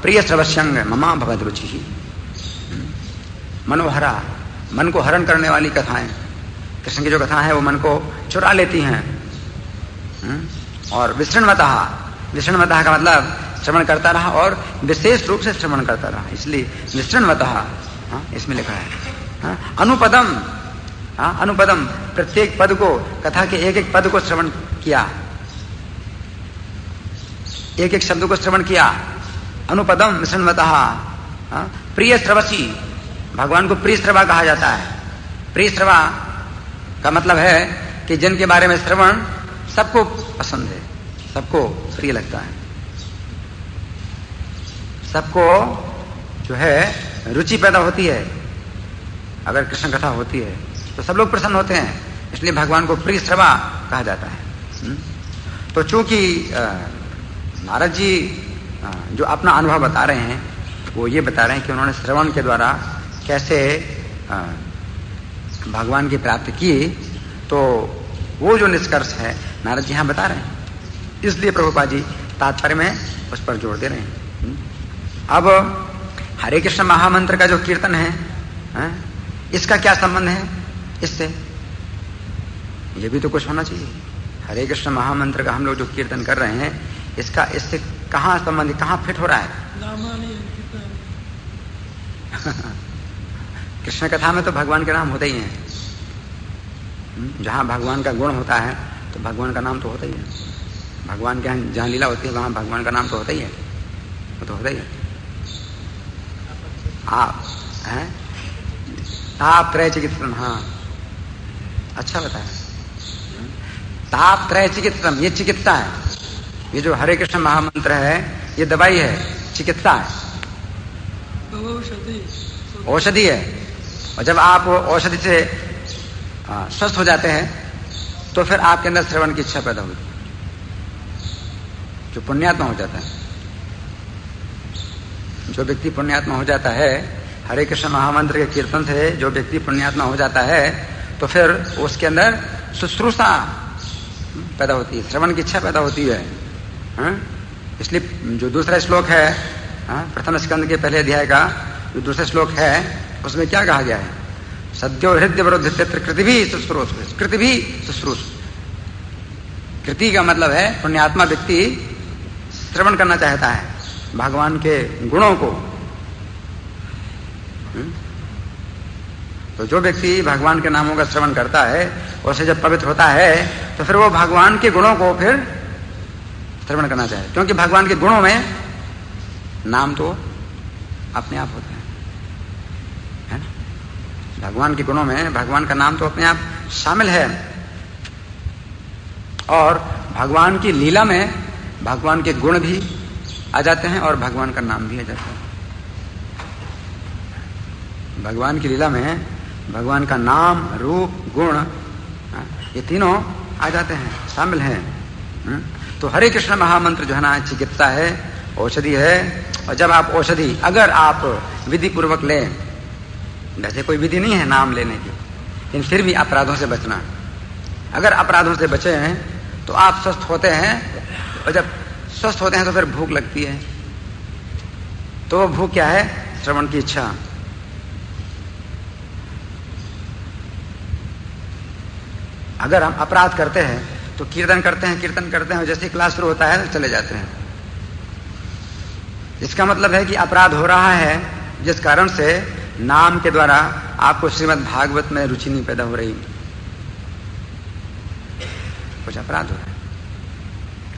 प्रिय श्रवस्यंग ममा भवद रुचि। मनोहरा, मन को हरण करने वाली कथाएं, कृष्ण की जो कथा है वो मन को चुरा लेती हैं। और विशृण्वतः, विशृण्वतः का मतलब श्रवण करता रहा और विशेष रूप से श्रवण करता रहा, इसलिए विशृण्वतः इसमें लिखा है। अनुपदम, अनुपदम प्रत्येक पद को, कथा के एक एक पद को श्रवण किया, एक एक शब्द को श्रवण किया। अनुपदम विशृण्वतः। प्रिय श्रवसी, भगवान को प्रिय श्रवा कहा जाता है। प्रिय श्रवा का मतलब है कि जिनके बारे में श्रवण सबको पसंद है, सबको प्रिय लगता है, सबको जो है रुचि पैदा होती है। अगर कृष्ण कथा होती है तो सब लोग प्रसन्न होते हैं, इसलिए भगवान को प्रिय श्रवा कहा जाता है। तो चूंकि नारद जी जो अपना अनुभव बता रहे हैं वो ये बता रहे हैं कि उन्होंने श्रवण के द्वारा कैसे भगवान की प्राप्ति की, तो वो जो निष्कर्ष है नारद जी यहां बता रहे हैं, इसलिए प्रभुपाद जी तात्पर्य में उस पर जोड़ दे रहे हैं। अब हरे कृष्ण महामंत्र का जो कीर्तन है, इसका क्या संबंध है इससे? ये भी तो कुछ होना चाहिए। हरे कृष्ण महामंत्र का हम लोग जो कीर्तन कर रहे हैं, इसका इससे कहां संबंध, कहां फिट हो रहा है? कृष्ण कथा में तो भगवान के नाम होते ही हैं। जहां भगवान का गुण होता है तो भगवान का नाम तो होता ही है। भगवान के यहाँ जहां लीला होती है वहां भगवान का नाम तो होता ही है, वो तो होता ही है। आप हैं ताप त्रय चिकित्सम, अच्छा बताया। ताप त्रय चिकित्सम, ये चिकित्सा है। ये जो हरे कृष्ण महामंत्र है ये दवाई है, चिकित्सा है, औषधि है। और जब आप औषधि से स्वस्थ हो जाते हैं तो फिर आपके अंदर श्रवण की इच्छा पैदा होती है, जो पुण्यात्मा हो जाता है। जो व्यक्ति पुण्यात्मा हो जाता है, हरे कृष्ण महामंत्र के कीर्तन से जो व्यक्ति पुण्यात्मा हो जाता है तो फिर उसके अंदर शुश्रूषा पैदा होती है, श्रवण की इच्छा पैदा होती है। इसलिए जो दूसरा श्लोक है प्रथम स्कंद के पहले अध्याय का जो दूसरा श्लोक है उसमें क्या कहा गया है? सद्यो हृदय विरुद्ध चित्र कृति भी शुश्रूष, कृति भी शुश्रूष। कृति का मतलब है पुण्यात्मा व्यक्ति श्रवण करना चाहता है भगवान के गुणों को। तो जो व्यक्ति भगवान के नामों का श्रवण करता है, उससे जब पवित्र होता है तो फिर वो भगवान के गुणों को फिर श्रवण करना चाहिए, क्योंकि भगवान के गुणों में नाम तो अपने आप होते हैं, है ना? भगवान के गुणों में भगवान का नाम तो अपने आप शामिल है, और भगवान की लीला में भगवान के गुण भी आ जाते हैं और भगवान का नाम भी आ जाता है। भगवान की लीला में भगवान का नाम, रूप, गुण, ये तीनों आ जाते हैं, शामिल हैं। तो हरे कृष्ण महामंत्र जो है ना, चिकित्सा है, औषधि है। और जब आप औषधि अगर आप विधि पूर्वक लें, वैसे कोई विधि नहीं है नाम लेने की, लेकिन फिर भी अपराधों से बचना। अगर अपराधों से बचे हैं तो आप स्वस्थ होते हैं, और जब स्वस्थ होते हैं तो फिर भूख लगती है। तो वो भूख क्या है? श्रवण की इच्छा। अगर हम अपराध करते हैं तो कीर्तन करते हैं, और जैसे क्लास शुरू होता है तो चले जाते हैं। इसका मतलब है कि अपराध हो रहा है, जिस कारण से नाम के द्वारा आपको श्रीमद् भागवत में रुचि नहीं पैदा हो रही, कुछ अपराध हो रहा है।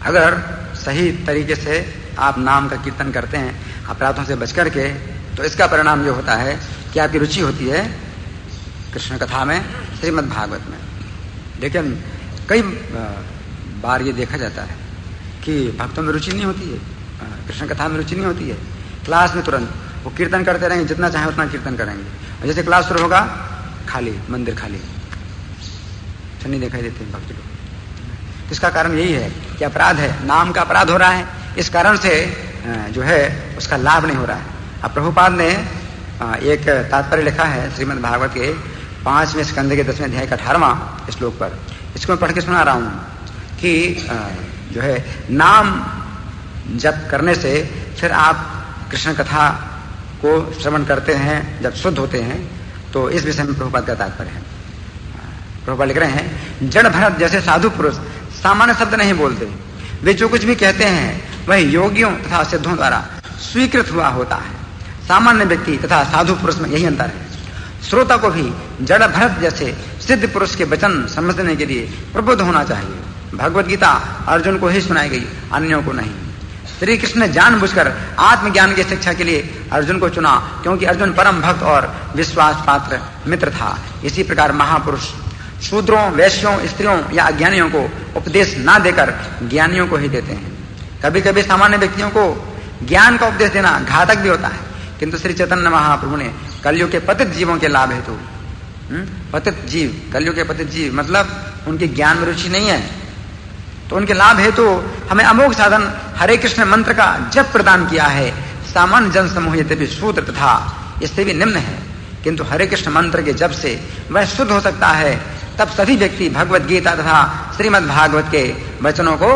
अगर सही तरीके से आप नाम का कीर्तन करते हैं अपराधों से बच करके, तो इसका परिणाम जो होता है कि आपकी रुचि होती है कृष्ण कथा में, श्रीमद् भागवत में। लेकिन कई बार ये देखा जाता है कि भक्तों में रुचि नहीं होती है, कृष्ण कथा में रुचि नहीं होती है। क्लास में तुरंत वो कीर्तन करते रहेंगे, जितना चाहे उतना कीर्तन करेंगे, और जैसे क्लास शुरू होगा खाली, मंदिर खाली, नहीं दिखाई देते हैं भक्त लोग। इसका कारण यही है कि अपराध है, नाम का अपराध हो रहा है, इस कारण से जो है उसका लाभ नहीं हो रहा है। अब प्रभुपाद ने एक तात्पर्य लिखा है श्रीमद् भागवत के 5वें स्कंद के 10वें अध्याय का 18वां श्लोक पर। इसको मैं पढ़ के सुना रहा हूं कि जो है नाम जप करने से फिर आप कृष्ण कथा को श्रवण करते हैं, जब शुद्ध होते हैं, तो इस विषय में प्रभुपाद का तात्पर्य है। प्रभुपाद लिख रहे हैं, जड़ भरत जैसे साधु पुरुष सामान्य शब्द नहीं बोलते, वे जो कुछ भी कहते हैं वह योगियों तथा सिद्धों द्वारा स्वीकृत हुआ होता है। सामान्य व्यक्ति तथा साधु पुरुष में यही अंतर है। श्रोता को भी जड़ भरत जैसे सिद्ध पुरुष के वचन समझने के लिए प्रबुद्ध होना चाहिए। भगवत गीता अर्जुन को ही सुनाई गई, अन्यों को नहीं। श्री कृष्ण ने जानबूझकर आत्मज्ञान की शिक्षा के लिए अर्जुन को चुना, क्योंकि अर्जुन परम भक्त और विश्वास पात्र मित्र था। इसी प्रकार महापुरुष शूद्रों, वैश्यों, स्त्रियों या अज्ञानियों को उपदेश ना देकर ज्ञानियों को ही देते हैं। कभी कभी सामान्य व्यक्तियों को ज्ञान का उपदेश देना घातक भी होता है, किंतु श्री चैतन्य महाप्रभु ने कलयुग के पतित जीवों के लाभ हेतु, पतित जीव, कलयुग के पतित जीव मतलब उनकी ज्ञान में रुचि नहीं है, तो उनके लाभ हेतु हमें अमोघ साधन हरे कृष्ण मंत्र का जप प्रदान किया है। सामान्य जन समूह यद्यपि शूद्र तथा इससे भी निम्न है, किंतु हरे कृष्ण मंत्र के जप से वह शुद्ध हो सकता है। तब सभी व्यक्ति भगवत गीता तथा श्रीमद् भागवत के वचनों को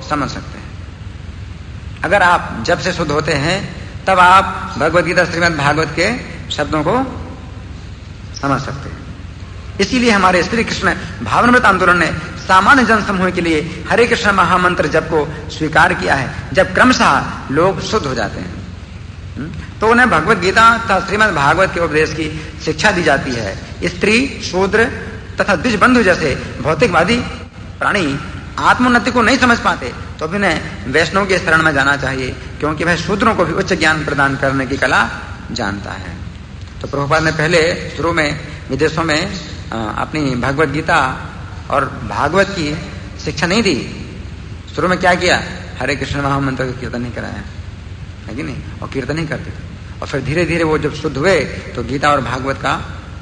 समझ सकते हैं। अगर आप जब से शुद्ध होते हैं तब आप भगवत गीता श्रीमद् भागवत के शब्दों को समझ सकते हैं। इसीलिए हमारे श्री कृष्ण भावनामृत आंदोलन ने सामान्य जन समूह के लिए हरे कृष्ण महामंत्र जप को स्वीकार किया है। जब क्रमशः लोग शुद्ध हो जाते हैं तो उन्हें भगवत गीता तथा श्रीमद् भागवत के उपदेश की शिक्षा दी जाती है। स्त्री, शूद्र तथा द्विजबंधु जैसे भौतिकवादी प्राणी आत्मोन्नति को नहीं समझ पाते, तो भी उन्हें वैष्णव के शरण में जाना चाहिए, क्योंकि वह शूद्रों को भी उच्च ज्ञान प्रदान करने की कला जानता है। तो प्रभुपाद ने पहले शुरू में विदेशों में अपनी भगवत गीता और भागवत की शिक्षा नहीं दी। शुरू में क्या किया? हरे कृष्ण महामंत्र का कीर्तन नहीं कराया है कि नहीं, और कीर्तन ही करते थे। और फिर धीरे धीरे वो जब शुद्ध हुए तो गीता और भागवत का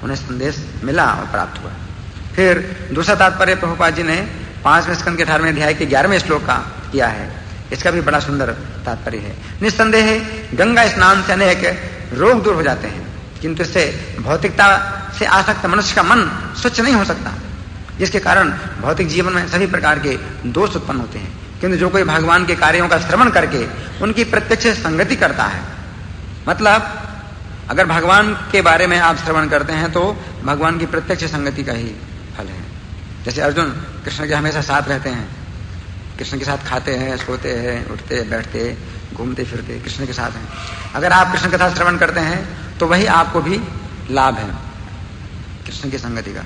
उन्हें संदेश मिला और प्राप्त हुआ। फिर दूसरा तात्पर्य प्रभुपाद जी ने 5वें स्कंद के 18वें अध्याय के 11वें श्लोक का किया है। इसका भी बड़ा सुंदर तात्पर्य है। निस्संदेह गंगा स्नान से अनेक रोग दूर हो जाते हैं, किंतु इससे भौतिकता से आसक्त मनुष्य का मन स्वच्छ नहीं हो सकता, जिसके कारण भौतिक जीवन में सभी प्रकार के दोष उत्पन्न होते हैं। किंतु जो कोई भगवान के कार्यों का श्रवण करके उनकी प्रत्यक्ष संगति करता है, मतलब अगर भगवान के बारे में आप श्रवण करते हैं तो भगवान की प्रत्यक्ष संगति का ही फल है। जैसे अर्जुन कृष्ण के हमेशा साथ रहते हैं, कृष्ण के साथ खाते हैं, सोते हैं, उठते बैठते, घूमते फिरते, कृष्ण के साथ हैं। अगर आप कृष्ण कथा श्रवण करते हैं तो वही आपको भी लाभ है कृष्ण की संगति का।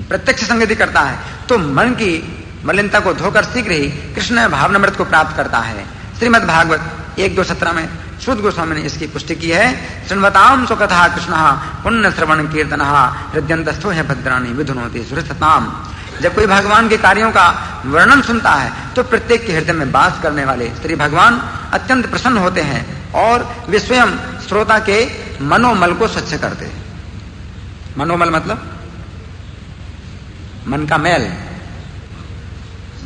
प्रत्यक्ष संगति करता है तो मन की मलिनता को धोकर शीघ्र ही कृष्ण भावनामृत को प्राप्त करता है। श्रीमद् भागवत 1:2:17 में शुद्ध गोस्वामी ने इसकी पुष्टि की है। श्रृण्वताम सुकथा कृष्ण पुण्य श्रवण कीर्तन हृदयंतस्थो है भद्राणी विधुनोति सुरसताम। जब कोई भगवान के कार्यों का वर्णन सुनता है तो प्रत्येक के हृदय में वास करने वाले श्री भगवान अत्यंत प्रसन्न होते हैं और वे स्वयं श्रोता के मनोमल को स्वच्छ करते हैं। मनोमल मतलब मन का मैल,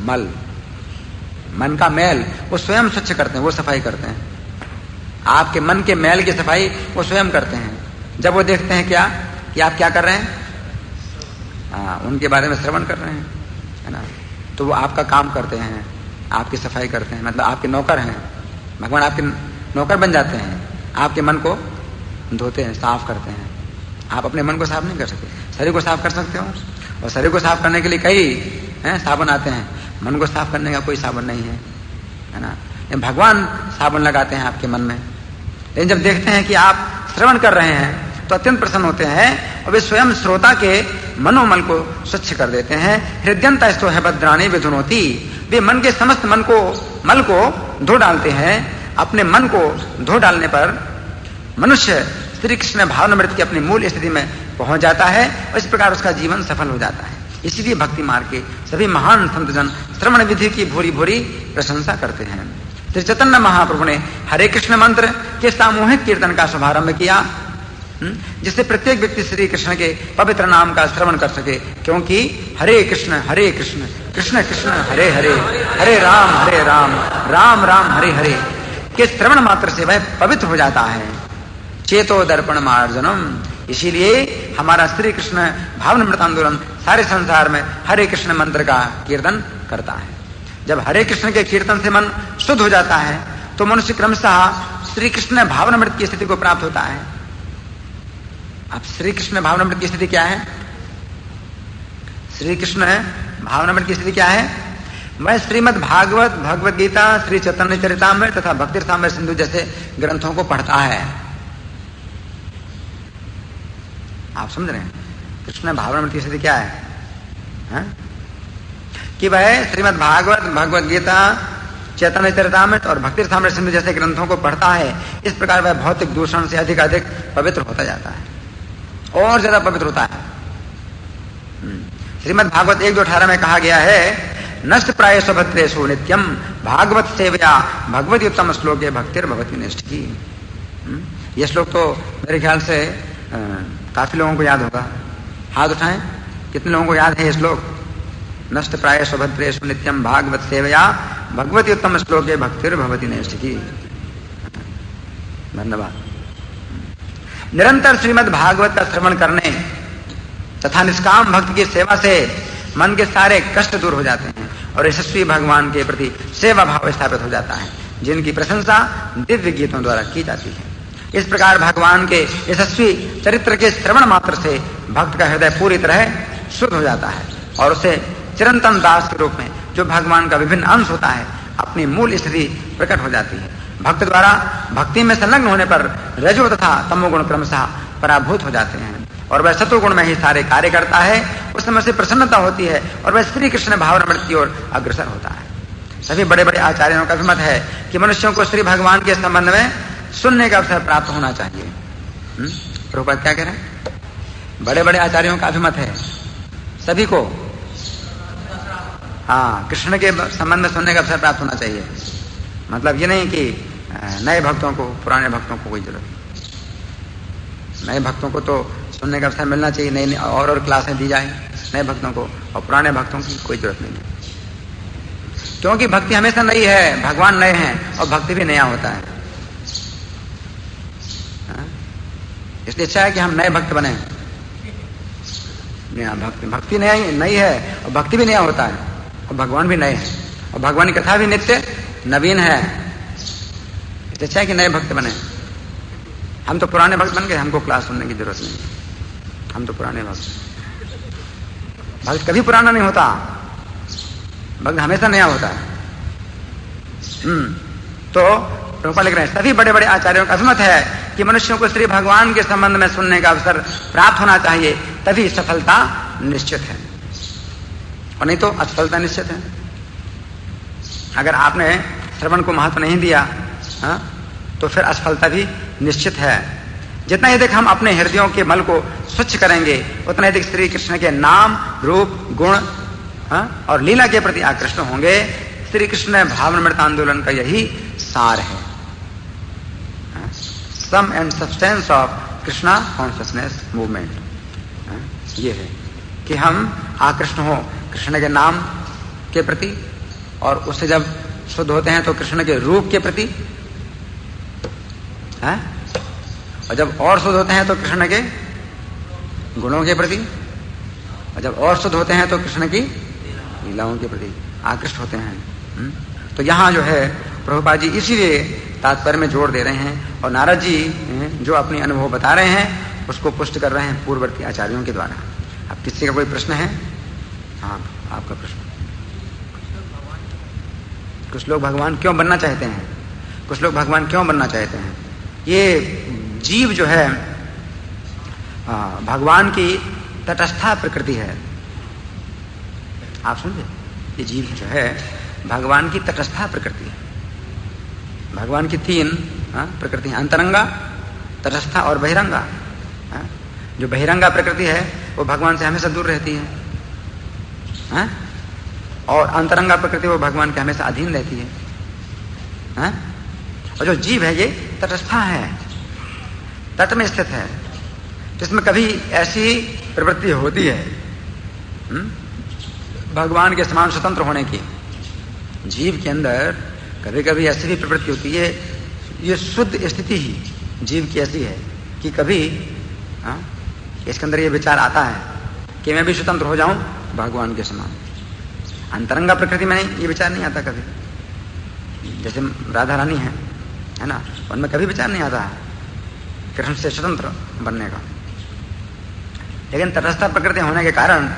मल, मन का मैल वो स्वयं स्वच्छ करते हैं, वो सफाई करते हैं। आपके मन के मैल की सफाई वो स्वयं करते हैं। जब वो देखते हैं क्या कि आप क्या कर रहे हैं, उनके बारे में श्रवण कर रहे हैं, है ना, तो वो आपका काम करते हैं, आपकी सफाई करते हैं, मतलब आपके नौकर हैं। भगवान आपके नौकर बन जाते हैं, आपके मन को धोते हैं, साफ करते हैं। आप अपने मन को साफ नहीं कर सकते, शरीर को साफ कर सकते हो, और शरीर को साफ करने के लिए कई साबुन आते हैं, मन को साफ करने का कोई साबुन नहीं है ना। भगवान साबुन लगाते हैं आपके मन में। लेकिन जब देखते हैं कि आप श्रवण कर रहे हैं तो अत्यंत प्रसन्न होते हैं और वे स्वयं श्रोता के मनोमल को स्वच्छ कर देते हैं। हृदयंतस्थो है भद्राणी विधुनोति, वे मन के समस्त मल को धो डालते हैं। अपने मन को धो डालने पर मनुष्य श्री कृष्ण भावनामृत की अपनी मूल स्थिति में पहुंच जाता है और इस प्रकार उसका जीवन सफल हो जाता है। इसीलिए भक्ति मार्ग के सभी महान संत जन श्रवण विधि की भूरी भूरी प्रशंसा करते हैं। श्री चैतन्य महाप्रभु ने हरे कृष्ण मंत्र के सामूहिक कीर्तन का शुभारंभ किया, जिससे प्रत्येक व्यक्ति श्री कृष्ण के पवित्र नाम का श्रवण कर सके, क्योंकि हरे कृष्ण कृष्ण कृष्ण हरे हरे, हरे राम राम राम हरे हरे के श्रवण मात्र से वह पवित्र हो जाता है। चेतो दर्पण मार्जनम, इसीलिए हमारा श्री कृष्ण भावनामृत आंदोलन सारे संसार में हरे कृष्ण मंत्र का कीर्तन करता है। जब हरे कृष्ण के कीर्तन से मन शुद्ध हो जाता है तो मनुष्य क्रमशः श्री कृष्ण भावनामृत की स्थिति को प्राप्त होता है। अब श्री कृष्ण भावनामृत की स्थिति क्या है? श्री कृष्ण भावनामृत की स्थिति क्या है? वह श्रीमद् भागवत, भगवद गीता, श्री चैतन्य चरितामृत तथा भक्ति रसामृत सिंधु जैसे ग्रंथों को पढ़ता है। आप समझ रहे हैं कृष्ण भावनामृत की स्थिति क्या है? कि वह श्रीमद् भागवत, भगवद गीता, चैतन्य चरितामृत और भक्ति रसामृत सिंधु जैसे ग्रंथों को पढ़ता है। इस प्रकार वह भौतिक दूषण से अधिक अधिक पवित्र होता जाता है और ज्यादा पवित्र होता है। श्रीमद् भागवत 1:18 में कहा गया है, नष्ट प्राय स्वभद्रेषु नित्यम भागवत सेवया भगवती उत्तम श्लोके भक्तिर भवती निष्ठी। यह श्लोक तो मेरे ख्याल से काफी लोगों को याद होगा। हाथ उठाएं, कितने लोगों को याद है ये श्लोक? नष्ट प्राय स्वभद्रेषु नित्यम भागवत सेवया भगवती उत्तम श्लोके भक्तिर भवती निष्ठी। धन्यवाद। निरंतर श्रीमद् भागवत का श्रवण करने तथा निष्काम भक्त की सेवा से मन के सारे कष्ट दूर हो जाते हैं और यशस्वी भगवान के प्रति सेवा भाव स्थापित हो जाता है, जिनकी प्रशंसा दिव्य गीतों द्वारा की जाती है। इस प्रकार भगवान के यशस्वी चरित्र के श्रवण मात्र से भक्त का हृदय पूरी तरह शुद्ध हो जाता है और उसे चिरंतन दास के रूप में, जो भगवान का विभिन्न अंश होता है, अपनी मूल स्थिति प्रकट हो जाती है। भक्त द्वारा भक्ति में संलग्न होने पर रजो तथा तमोगुण क्रमशः पराभूत हो जाते हैं और वह सत्वगुण में ही सारे कार्य करता है। उस समय से प्रसन्नता होती है और वह श्री कृष्ण भावनामृत की ओर अग्रसर होता है। सभी बड़े बड़े आचार्यों का अभिमत है कि मनुष्यों को श्री भगवान के संबंध में सुनने का अवसर प्राप्त होना चाहिए। प्रभुपाद क्या कह रहे हैं? बड़े बड़े आचार्यों का अभिमत है सभी को, कृष्ण के संबंध में सुनने का अवसर प्राप्त होना चाहिए। मतलब ये नहीं कि नए भक्तों को, पुराने भक्तों को कोई जरूरत नहीं। नए भक्तों को तो सुनने का अवसर मिलना चाहिए, नई और क्लासें दी जाए नए भक्तों को, और पुराने भक्तों की कोई जरूरत नहीं है, क्योंकि भक्ति हमेशा नई है, भगवान नए हैं और भक्ति भी नया होता है। इसलिए अच्छा है कि हम नए भक्त बने। भक्ति नई है और भक्ति भी नया होता है और भगवान भी नए हैं और भगवान की कथा भी नित्य नवीन है। इसलिए अच्छा है कि नए भक्त बने। हम तो पुराने भक्त बन गए, हमको क्लास सुनने की जरूरत नहीं। हम तो पुराने भक्त कभी पुराना नहीं होता, भक्त हमेशा नया होता है। तो प्रभुपाद लिख रहे हैं, सभी बड़े बड़े आचार्यों का अभिमत है कि मनुष्यों को श्री भगवान के संबंध में सुनने का अवसर प्राप्त होना चाहिए, तभी सफलता निश्चित है, और नहीं तो असफलता निश्चित है। अगर आपने श्रवण को महत्व नहीं दिया, तो फिर असफलता भी निश्चित है। जितना अधिक हम अपने हृदयों के मल को स्वच्छ करेंगे, उतना अधिक श्री कृष्ण के नाम, रूप, गुण और लीला के प्रति आकृष्ट होंगे। श्री कृष्ण भावनामृत आंदोलन का यही सार है। Sum and substance of Krishna consciousness movement ये है कि हम आकृष्ट हो कृष्ण के नाम के प्रति, और उससे जब शुद्ध होते हैं तो कृष्ण के रूप के प्रति, और जब और शुद्ध होते हैं तो कृष्ण के गुणों के प्रति, और जब और शुद्ध होते हैं तो कृष्ण की लीलाओं के प्रति आकृष्ट होते हैं। तो यहाँ जो है प्रभुपाद जी इसीलिए तात्पर्य में जोर दे रहे हैं, और नारद जी जो अपनी अनुभव बता रहे हैं उसको पुष्ट कर रहे हैं पूर्ववर्ती आचार्यों के द्वारा। अब किसी का कोई प्रश्न है? हाँ, आपका प्रश्न। कुछ लोग भगवान क्यों बनना चाहते हैं? कुछ लोग भगवान क्यों बनना चाहते हैं? ये जीव जो है भगवान की तटस्था प्रकृति है। आप समझे? ये जीव जो है भगवान की तटस्था प्रकृति है। भगवान की तीन प्रकृति हैं, अंतरंगा, तटस्था और बहिरंगा। जो बहिरंगा प्रकृति है वो भगवान से हमेशा दूर रहती है, और अंतरंगा प्रकृति वो भगवान के हमेशा अधीन रहती है। और जो जीव है ये तटस्था है, तट में स्थित है, जिसमें कभी ऐसी प्रवृत्ति होती है भगवान के समान स्वतंत्र होने की। जीव के अंदर कभी कभी ऐसी भी प्रवृत्ति होती है, ये शुद्ध स्थिति ही जीव की ऐसी है कि कभी इसके अंदर ये विचार आता है कि मैं भी स्वतंत्र हो जाऊं भगवान के समान। अंतरंगा प्रकृति में ये विचार नहीं आता कभी। जैसे राधा रानी है ना, उनमें कभी विचार नहीं आता है कृष्ण से स्वतंत्र बनने का। लेकिन तटस्थ प्रकृति होने के कारण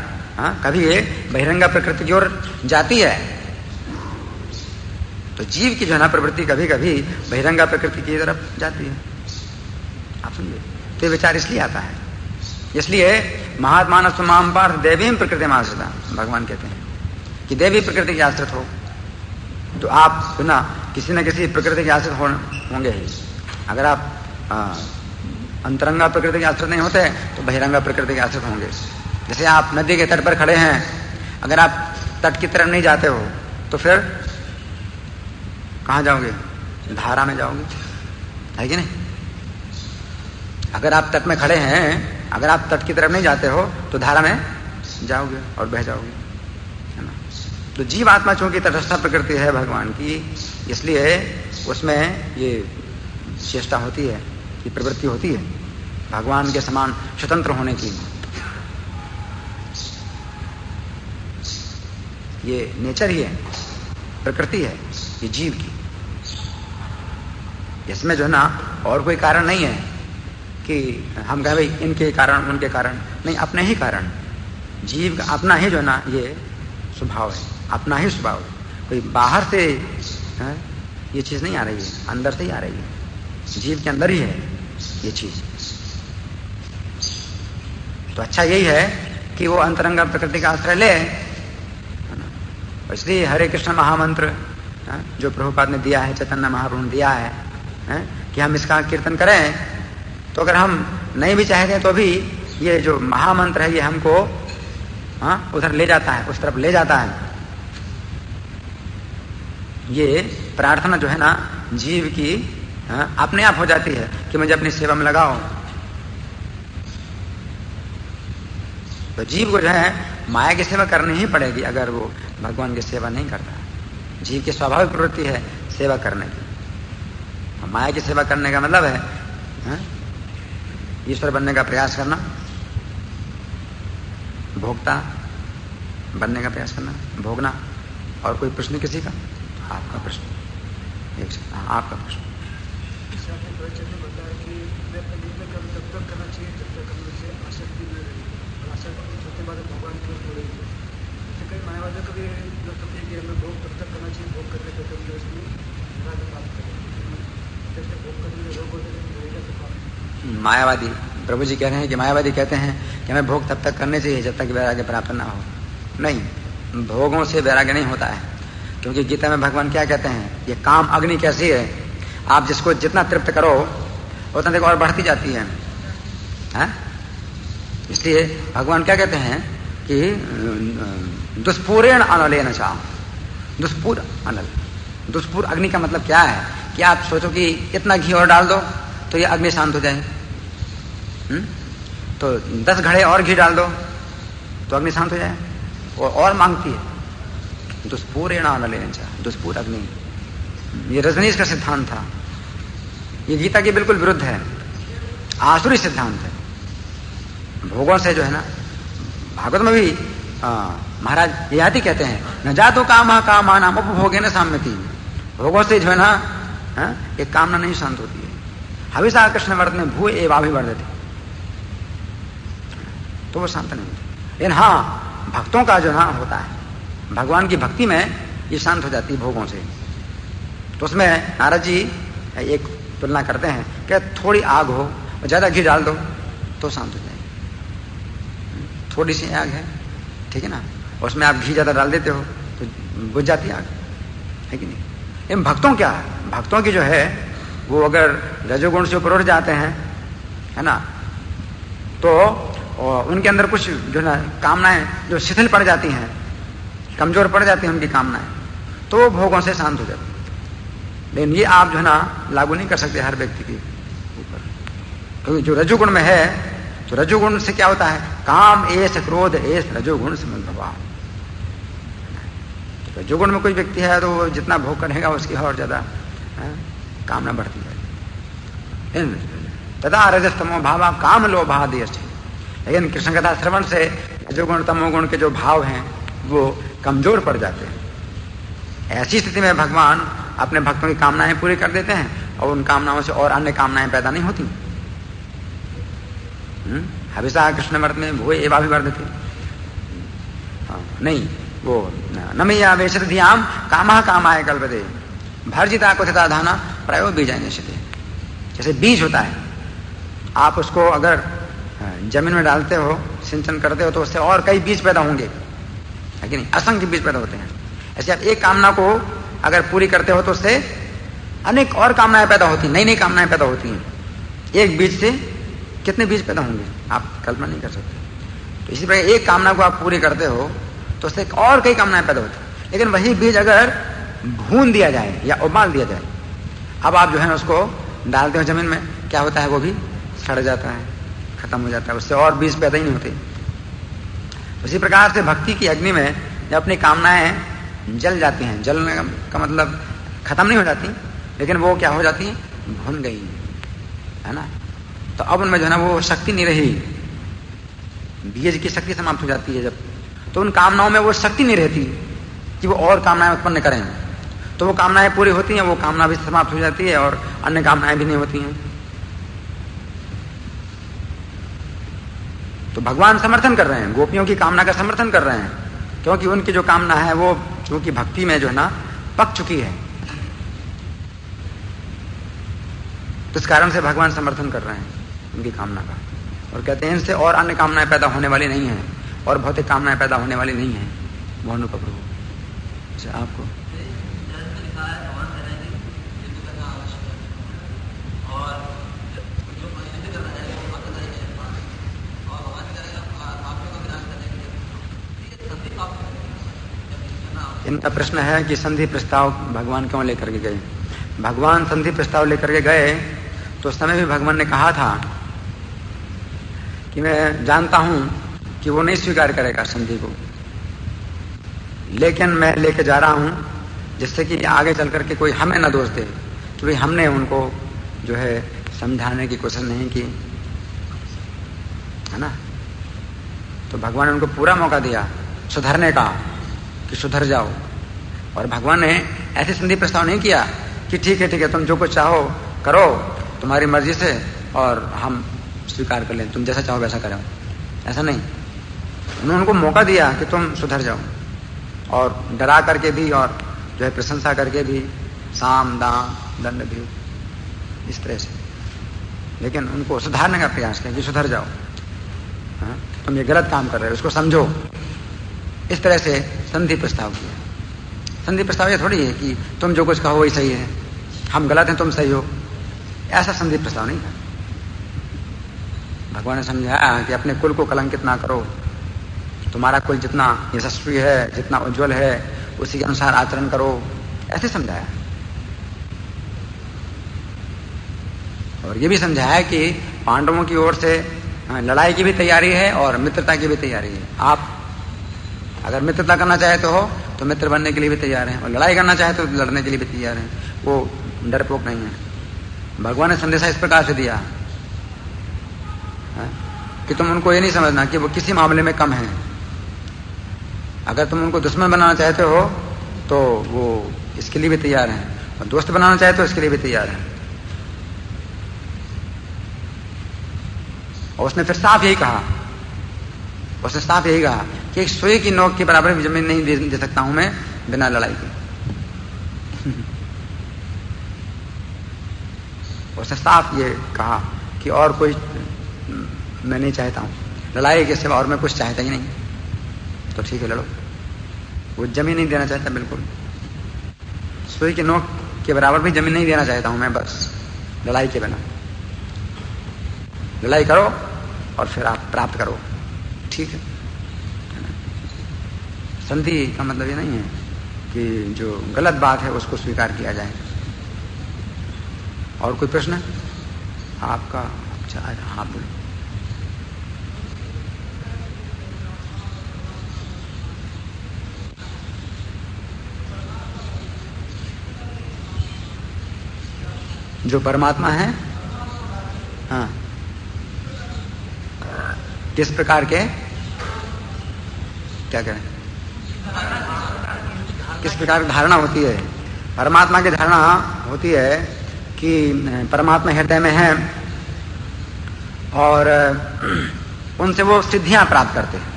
कभी ये बहिरंगा प्रकृति की ओर जाती है। तो जीव की जो है ना प्रवृत्ति कभी कभी बहिरंगा प्रकृति की तरफ जाती है। आप समझे? तो ये विचार इसलिए आता है, इसलिए महात्मा माम पार्थ देवी प्रकृति में आश्रिता, भगवान कहते हैं कि देवी प्रकृति के आश्रित हो तो आप जो ना किसी न किसी प्रकृति के आश्रित होंगे ही। अगर आप अंतरंगा प्रकृति के आश्रित नहीं होते तो बहिरंगा प्रकृति के आश्रित होंगे। जैसे आप नदी के तट पर खड़े हैं, अगर आप तट की तरफ नहीं जाते हो तो फिर कहाँ जाओगे? धारा में जाओगे, है कि नहीं? अगर आप तट में खड़े हैं, अगर आप तट की तरफ नहीं जाते हो तो धारा में जाओगे और बह जाओगे, है ना? तो जीव आत्मा चूंकि तटस्थ प्रकृति है भगवान की, इसलिए उसमें ये चेष्टा होती है, ये प्रवृत्ति होती है भगवान के समान स्वतंत्र होने की। ये नेचर ही है, प्रकृति है ये जीव की। इसमें जो है ना और कोई कारण नहीं है कि हम कहें भाई इनके कारण उनके कारण, नहीं, अपने ही कारण। जीव का अपना ही जो है ना ये स्वभाव है, अपना ही स्वभाव है। कोई बाहर से ये चीज नहीं आ रही है, अंदर से ही आ रही है, जीव के अंदर ही है ये चीज। तो अच्छा यही है कि वो अंतरंगा प्रकृति का आश्रय ले। इसलिए हरे कृष्ण महामंत्र जो प्रभुपाद ने दिया है, चैतन्य महाप्रभु ने दिया है कि हम इसका कीर्तन करें। तो अगर हम नहीं भी चाहते तो भी ये जो महामंत्र है ये हमको उधर ले जाता है, उस तरफ ले जाता है। ये प्रार्थना जो है ना जीव की अपने आप हो जाती है कि मुझे अपनी सेवा में लगाओ। तो जीव को जो है माया की सेवा करनी ही पड़ेगी अगर वो भगवान की सेवा नहीं करता। जीव की स्वाभाविक प्रवृत्ति है सेवा करने की। माया की सेवा करने का मतलब है ईश्वर बनने का प्रयास करना, भोक्ता बनने का प्रयास करना, भोगना। और कोई प्रश्न किसी का? आपका प्रश्न, आपका प्रश्न। मायावादी प्रभु जी कह रहे हैं कि मायावादी कहते हैं कि हमें भोग तब तक करने चाहिए जब तक वैराग्य प्राप्त ना हो। नहीं, भोगों से वैराग्य नहीं होता है, क्योंकि गीता में भगवान क्या कहते हैं, ये काम अग्नि कैसी है, आप जिसको जितना तृप्त करो उतना देखो और बढ़ती जाती है, इसलिए भगवान क्या कहते हैं कि दुष्पूरेण अनलेन चा, दुष्पूर अनल, दुष्पूर अग्नि का मतलब क्या है कि आप सोचो कि इतना घी और डाल दो तो ये अग्नि शांत हो जाए, तो 10 घड़े और घी डाल दो तो अग्नि शांत हो जाए, वो और मांगती है। दुष्पूरेण अनलेन चा, दुष्पूर अग्नि, ये रजनीश का सिद्धांत था, ये गीता के बिल्कुल विरुद्ध है, आसुरी सिद्धांत है। भोगों से जो है ना, भागवत में भी महाराज याति कहते हैं न जातो काम कामानाम उपभोगे न साम्यति, भोगों से जो है ना एक कामना नहीं शांत होती है। हविषा कृष्ण वर्त में भू एवाभिवर्धते, तो वो शांत नहीं होती। लेकिन हाँ भक्तों का जो ना होता है, भगवान की भक्ति में ये शांत हो जाती है भोगों से। तो उसमें नारद जी एक तुलना करते हैं कि थोड़ी आग हो और ज्यादा घी डाल दो तो शांत हो जाएगी। थोड़ी सी आग है, ठीक है ना, उसमें आप घी ज्यादा डाल देते हो तो बुझ जाती है आग, है कि नहीं। इन भक्तों क्या है, भक्तों की जो है वो अगर रजोगुण से ऊपर उठ जाते हैं, है ना, तो उनके अंदर कुछ जो ना कामनाएं जो शिथिल पड़ जाती हैं, कमजोर पड़ जाती हैं उनकी कामनाएं, तो वो भोगों से शांत हो जाती है। लेकिन ये आप जो है ना लागू नहीं कर सकते हर व्यक्ति के ऊपर, क्योंकि जो रजोगुण में है, तो रजोगुण से क्या होता है, काम एस क्रोध एस रजोगुण से भाव। रजोगुण में कोई व्यक्ति है तो वो जितना भोग करेगा उसकी और ज्यादा कामना बढ़ती है। तथा रजस्तमो भावा काम लोभादेश। लेकिन कृष्ण कथा श्रवण से रजोगुण तमोगुण के जो भाव हैं वो कमजोर पड़ जाते हैं। ऐसी स्थिति में भगवान अपने भक्तों की कामनाएं पूरी कर देते हैं और उन कामनाओं से और अन्य कामनाएं पैदा नहीं होती। हविषा कृष्ण वर्त में भूय एवाभिवर्धते, नहीं वो नमया वेशत धियाम कामः कामाय कल्पते भर्जिता कुथिता धाना प्रयो बीजाय निश्चिते। जैसे बीज होता है, आप उसको अगर जमीन में डालते हो, सिंचन करते हो, तो उससे और कई बीज पैदा होंगे, है कि नहीं, असंख्य बीज पैदा होते हैं। ऐसे आप एक कामना को अगर पूरी करते हो तो उससे अनेक और कामनाएं पैदा होती हैं, नई नई कामनाएं पैदा होती हैं। एक बीज से कितने बीज पैदा होंगे आप कल्पना नहीं कर सकते। तो इसी प्रकार एक कामना को आप पूरी करते हो तो उससे और कई कामनाएं पैदा होती हैं। लेकिन वही बीज अगर भून दिया जाए या उबाल दिया जाए, अब आप जो है उसको डालते हो जमीन में, क्या होता है, वो भी सड़ जाता है, खत्म हो जाता है, उससे और बीज पैदा ही नहीं होते। उसी प्रकार से भक्ति की अग्नि में जब अपनी कामनाएं जल जाती हैं, जलने का मतलब खत्म नहीं हो जाती, लेकिन वो क्या हो जाती है, भून गई, है ना। तो अब उनमें जो है ना वो शक्ति नहीं रही, बीज की शक्ति समाप्त हो जाती है जब, तो उन कामनाओं में वो शक्ति नहीं रहती कि वो और कामनाएं उत्पन्न करें। तो वो कामनाएं पूरी होती हैं, वो कामना भी समाप्त हो जाती है और अन्य कामनाएं भी नहीं होती हैं। तो भगवान समर्थन कर रहे हैं, गोपियों की कामना का समर्थन कर रहे हैं, क्योंकि उनकी जो कामना है वो क्योंकि भक्ति में जो है ना पक चुकी है, तो इस कारण से भगवान समर्थन कर रहे हैं उनकी कामना का, और कहते हैं इनसे और अन्य कामनाएं पैदा होने वाली नहीं है और भौतिक कामनाएं पैदा होने वाली नहीं है। मोहन का प्रभु अच्छा आपको इनका प्रश्न है कि संधि प्रस्ताव भगवान क्यों लेकर के गए। भगवान संधि प्रस्ताव लेकर के गए तो उस समय भी भगवान ने कहा था कि मैं जानता हूं कि वो नहीं स्वीकार करेगा संधि को, लेकिन मैं लेके जा रहा हूं जिससे कि आगे चल करके कोई हमें ना दोष दे कि भाई हमने उनको जो है समझाने की कोशिश नहीं की, है ना। तो भगवान ने उनको पूरा मौका दिया सुधरने का कि सुधर जाओ, और भगवान ने ऐसे संधि प्रस्ताव नहीं किया कि ठीक है तुम जो कुछ चाहो करो तुम्हारी मर्जी से और हम स्वीकार कर लें, तुम जैसा चाहो वैसा करो, ऐसा नहीं। उन्होंने उनको मौका दिया कि तुम सुधर जाओ, और डरा करके भी और जो है प्रशंसा करके भी, साम दाम दंड भी, इस तरह से, लेकिन उनको सुधारने का प्रयास किया कि सुधर जाओ, हाँ? तुम ये गलत काम कर रहे हो, उसको समझो। इस तरह से संधि प्रस्ताव किया। संधि प्रस्ताव ये थोड़ी है कि तुम जो कुछ कहो वही सही है, हम गलत हैं तुम सही हो, ऐसा संधि प्रस्ताव नहीं था। भगवान ने समझाया कि अपने कुल को कलंकित ना करो, तुम्हारा कुल जितना यशस्वी है, जितना उज्जवल है, उसी के अनुसार आचरण करो, ऐसे समझाया। और ये भी समझाया कि पांडवों की ओर से लड़ाई की भी तैयारी है और मित्रता की भी तैयारी है। आप अगर मित्रता करना चाहते हो तो मित्र बनने के लिए भी तैयार हैं, और लड़ाई करना चाहे तो लड़ने के लिए भी तैयार हैं। वो डरपोक नहीं है। भगवान ने संदेशा इस प्रकार से दिया कि तुम उनको ये नहीं समझना कि वो किसी मामले में कम हैं। अगर तुम उनको दुश्मन बनाना चाहते हो तो वो इसके लिए भी तैयार हैं, और दोस्त बनाना चाहते हो इसके लिए भी तैयार हैं। और उसने फिर साफ यही कहा, उसने साफ यही कहा कि एक सुई की नोक के बराबर भी जमीन नहीं दे सकता हूं मैं बिना लड़ाई के। उसने साफ ये कहा कि और कोई मैं नहीं चाहता हूं, लड़ाई के सिवा और मैं कुछ चाहता ही नहीं। तो ठीक है, लड़ो। वो जमीन नहीं देना चाहता, बिल्कुल सुई की नोक के बराबर भी जमीन नहीं देना चाहता हूं मैं, बस लड़ाई के बिना। लड़ाई करो और फिर आप प्राप्त करो, ठीक है। संधि का मतलब ये नहीं है कि जो गलत बात है उसको स्वीकार किया जाए। और कोई प्रश्न आपका? अच्छा, हाँ बोलो। जो परमात्मा है, हाँ, किस प्रकार के, क्या करें, किस प्रकार की धारणा होती है? परमात्मा की धारणा होती है कि परमात्मा हृदय में है और उनसे वो सिद्धियां प्राप्त करते हैं।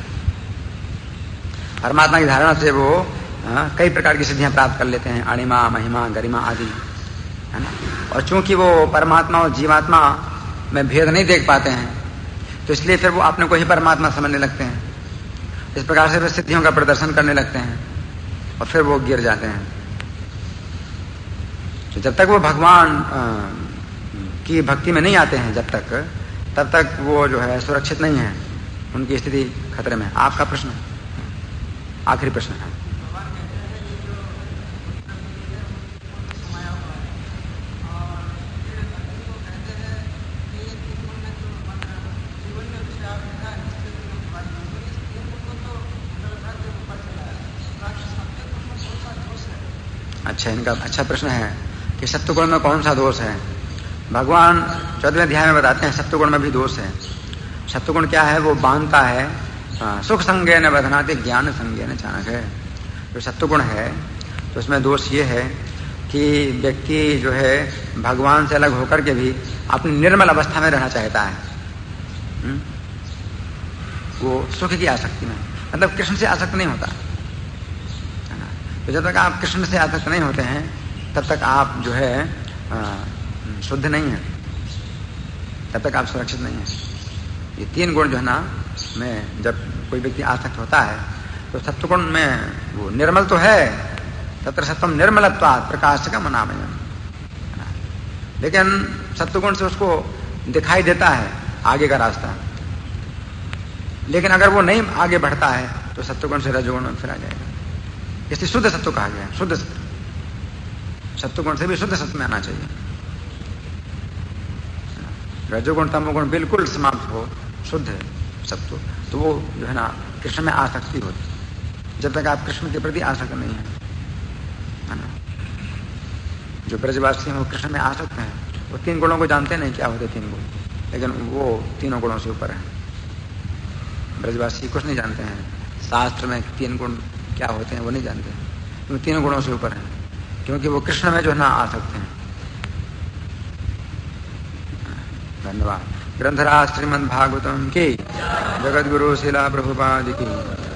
परमात्मा की धारणा से वो कई प्रकार की सिद्धियां प्राप्त कर लेते हैं, अणिमा, महिमा, गरिमा आदि, है ना। और चूंकि वो परमात्मा और जीवात्मा में भेद नहीं देख पाते हैं तो इसलिए फिर वो अपने को ही परमात्मा समझने लगते हैं। इस प्रकार से वे सिद्धियों का प्रदर्शन करने लगते हैं और फिर वो गिर जाते हैं। तो जब तक वो भगवान की भक्ति में नहीं आते हैं, तब तक वो जो है सुरक्षित नहीं है, उनकी स्थिति खतरे में। आपका प्रश्न, आखिरी प्रश्न है। अच्छा, इनका अच्छा प्रश्न है कि सत्वगुण में कौन सा दोष है। भगवान 14वें अध्याय में बताते हैं सत्वगुण में भी दोष है। सत्वगुण क्या है? वो बांधता है, सुख संगे न बधनाते ज्ञान संगे न चाणक है। जो सत्वगुण है तो उसमें दोष ये है कि व्यक्ति जो है भगवान से अलग होकर के भी अपनी निर्मल अवस्था में रहना चाहता है। वो सुख की आसक्ति में, मतलब कृष्ण से आसक्त नहीं होता। तो जब तक आप कृष्ण से आसक्त नहीं होते हैं तब तक आप जो है शुद्ध नहीं है, तब तक आप सुरक्षित नहीं है। ये तीन गुण जो है ना में जब कोई व्यक्ति आसक्त होता है तो सत्वगुण में वो निर्मल तो है, तत्र सत्वम निर्मलत्वात् प्रकाशकम अनामयम्, लेकिन सत्वगुण से उसको दिखाई देता है आगे का रास्ता। लेकिन अगर वो नहीं आगे बढ़ता है तो सत्वगुण से रजोगुण में फिर आ जाएगा। इसलिए शुद्ध सत्व कहा गया है, शुद्ध सत्व। सत्वगुण से भी शुद्ध सत्व में आना चाहिए। रजोगुण तमोगुण बिल्कुल समाप्त हो, शुद्ध है सत्व, तो वो जो है ना कृष्ण में आसक्ति होती। जब तक आप कृष्ण के प्रति आसक्त नहीं है ना। जो ब्रजवासी हैं वो कृष्ण में आसक्त हैं, वो तीन गुणों को जानते नहीं क्या होते तीन गुण, लेकिन वो तीनों गुणों से ऊपर है। ब्रजवासी कुछ नहीं जानते हैं, शास्त्र में तीन गुण क्या होते हैं वो नहीं जानते, वो तीनों गुणों से ऊपर हैं, क्योंकि वो कृष्ण में जो है ना आसक्त हैं। धन्यवाद। ग्रंथराज श्रीमद् भागवतम की, जगत गुरु शिला प्रभुपाद की।